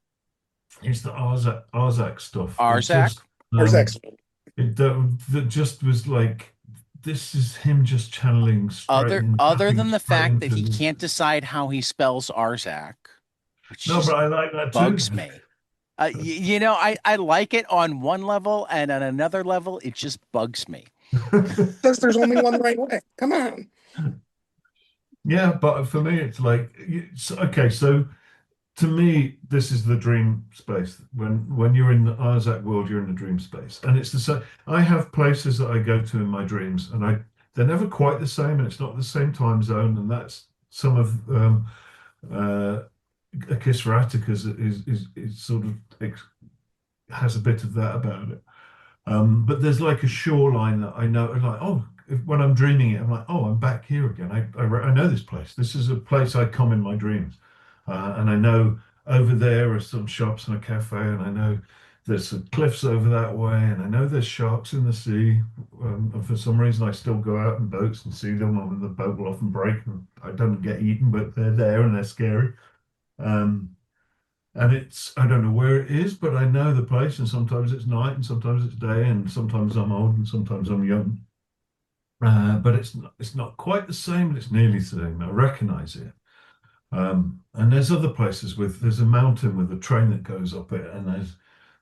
It's the Arzak stuff. It Arzak, just There's excellent. that just was like this is him just channeling straight other in, other tapping than the straight fact that into he the. can't decide how he spells Arzak, which No, but just I like that too. bugs me. I like it on one level, and on another level, it just bugs me. Says there's only one right way. Come on. Yeah, but for me, it's like okay. So to me, this is the dream space. When you're in the Arzak world, you're in the dream space, and it's the same. I have places that I go to in my dreams, and they're never quite the same, and it's not the same time zone, and that's some of uh, a Kiss for Atticus is sort of has a bit of that about it. But there's like a shoreline that I know, and like, oh, when I'm dreaming it, I'm like, oh, I'm back here again. I know this place. This is a place I come in my dreams, and I know over there are some shops and a cafe, and I know there's some cliffs over that way, and I know there's sharks in the sea. And for some reason, I still go out in boats and see them, and the boat will often break, and I don't get eaten, but they're there and they're scary. Um, and I don't know where it is, but I know the place, and sometimes it's night, and sometimes it's day, and sometimes I'm old, and sometimes I'm young. But it's not quite the same, but it's nearly the same. I recognize it. And there's other places there's a mountain with a train that goes up it, and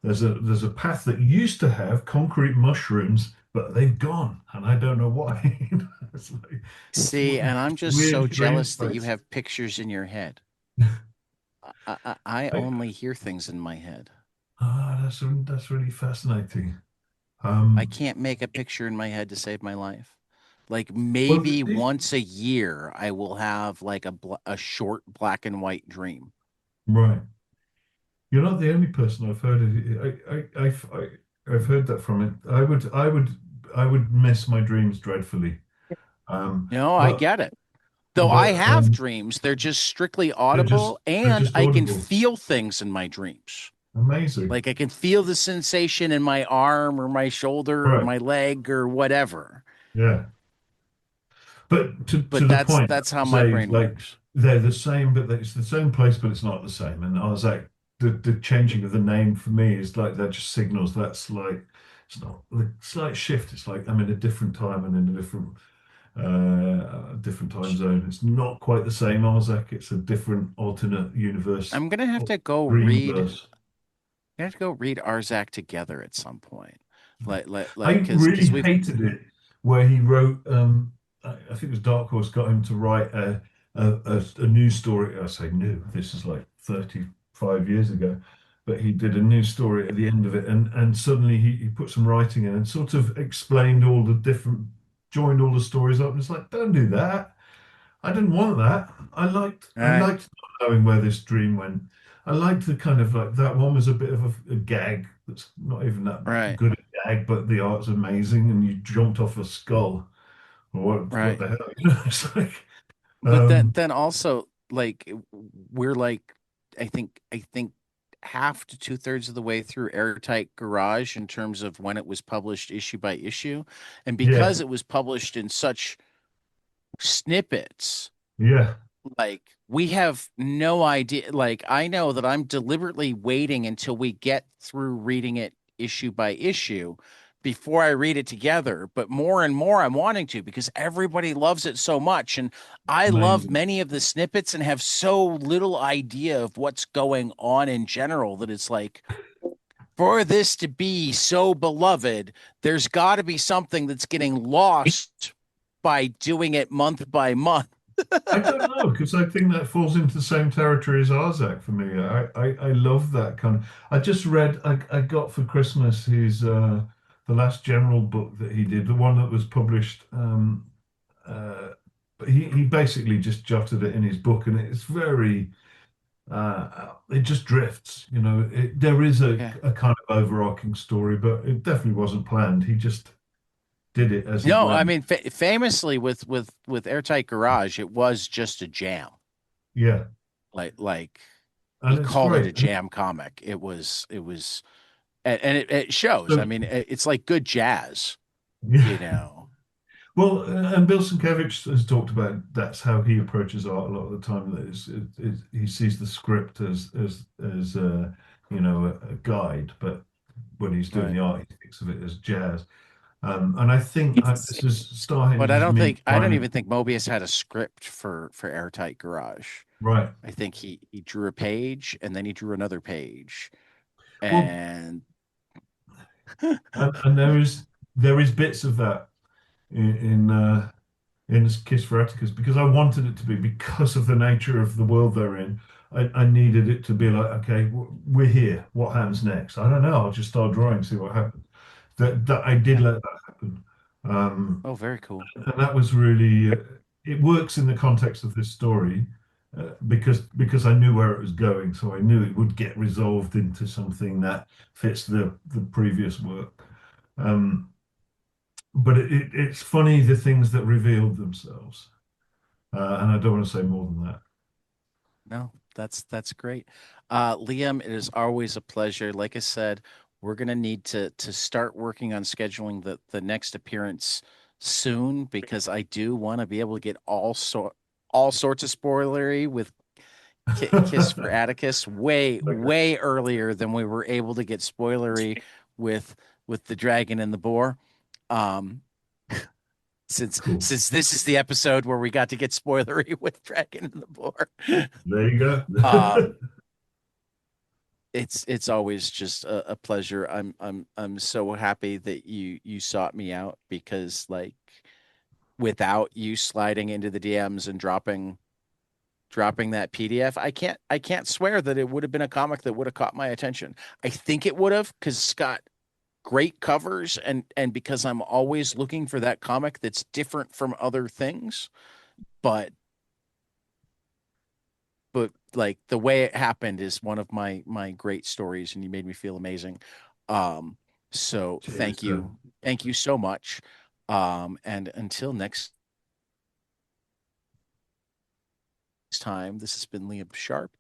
there's a path that used to have concrete mushrooms, but they've gone, and I don't know why. It's like it's See, and I'm just so weird dream jealous that you space. have pictures in your head. I I, only hear things in my head. that's really fascinating. I Um, can't make a picture in my head to save my life. Like well, maybe these once a year, I will have like a short black and white dream. right. You're not the only person I've heard it. I've heard that from it. I would miss my dreams dreadfully. No, I But get it. Though I but have dreams, they're just strictly audible, they're and just I can audible. feel things in my dreams. Amazing. Like I can feel the sensation in my arm or my shoulder or Right. my leg or whatever. Yeah. But to But the that's point, that's how my say brain like works. they're the same, but it's the same place, but it's not the same. And I was like, the changing of the name for me is like that just signals that's like it's not the slight shift. It's like I'm in a different time and in a different time zone. It's not quite the same Arzak. It's a different alternate universe, I'm gonna have or to go read. dreamverse. I have to go read Arzak together at some point. I Because really we've hated it where he wrote. I think it was Dark Horse got him to write a news story. I say new. This is like 35 years ago, but he did a news story at the end of it, and suddenly he put some writing in and sort of explained all the different, joined all the stories up. And it's like, don't do that. I didn't want that. all I right, liked not knowing where this dream went. I liked the kind of like that one was a bit of a gag that's not even that right, good a gag, but the art's amazing, and you jumped off a skull. What right. the hell? It's like But then um then also like we're like I think half to two-thirds of the way through Airtight Garage in terms of when it was published issue by issue. And Yeah, because it was published in such snippets, yeah, like we have no idea. Like I know that I'm deliberately waiting until we get through reading it issue by issue before I read it together. But more and more I'm wanting to because everybody loves it so much. And I love amazing. many of the snippets and have so little idea of what's going on in general that it's like for this to be so beloved, there's got to be something that's getting lost by doing it month by month. I don't know because I think that falls into the same territory as Arzak for me. I love that kind of. I just read. I got for Christmas his the last general book that he did, the one that was published. Uh, he basically just jotted it in his book, and it's very. It just drifts. There is Yeah. a kind of overarching story, but it definitely wasn't planned. He just did it as it No, I went. mean famously with Airtight Garage, it was just a jam. Yeah, Like he and it's called it a great. And jam comic. It was and it shows. I so, mean, it's like good jazz, you yeah. know. Well, and Bill Sienkiewicz has talked about that's how he approaches art a lot of the time. That he sees the script as a guide, but when he's doing Right. the art, he thinks of it as jazz. And I think this is But Starhenge is me I don't trying even to think Mobius had a script for Airtight Garage. right. I think he drew a page and then he drew another page. Well, And and there is bits of that in Kiss for Atticus because I wanted it to be because of the nature of the world they're in. I needed it to be like, okay, we're here. What happens next? I don't know. I'll just start drawing, see what happens. That I did yeah. let that happen, Oh, very cool. and that was really it works in the context of this story because I knew where it was going, so I knew it would get resolved into something that fits the previous work. Um, but it's funny the things that revealed themselves. And I don't want to say more than that. No, that's great. Liam, it is always a pleasure. Like I said, we're gonna need to start working on scheduling the next appearance soon because I do want to be able to get all sorts of spoilery with Kiss for Atticus Okay, way earlier than we were able to get spoilery with the dragon and the boar. Um, cool. since this is the episode where we got to get spoilery with dragon and the boar. There you go. Um, it's always just a pleasure. I'm so happy that you sought me out because like without you sliding into the DMs and dropping that PDF, I can't swear that it would have been a comic that would have caught my attention. I think it would have because it's got great covers and because I'm always looking for that comic that's different from other things. But like the way it happened is one of my great stories and you made me feel amazing. So Cheers, Dan. thank you so much. And until next time, this has been Liam Sharp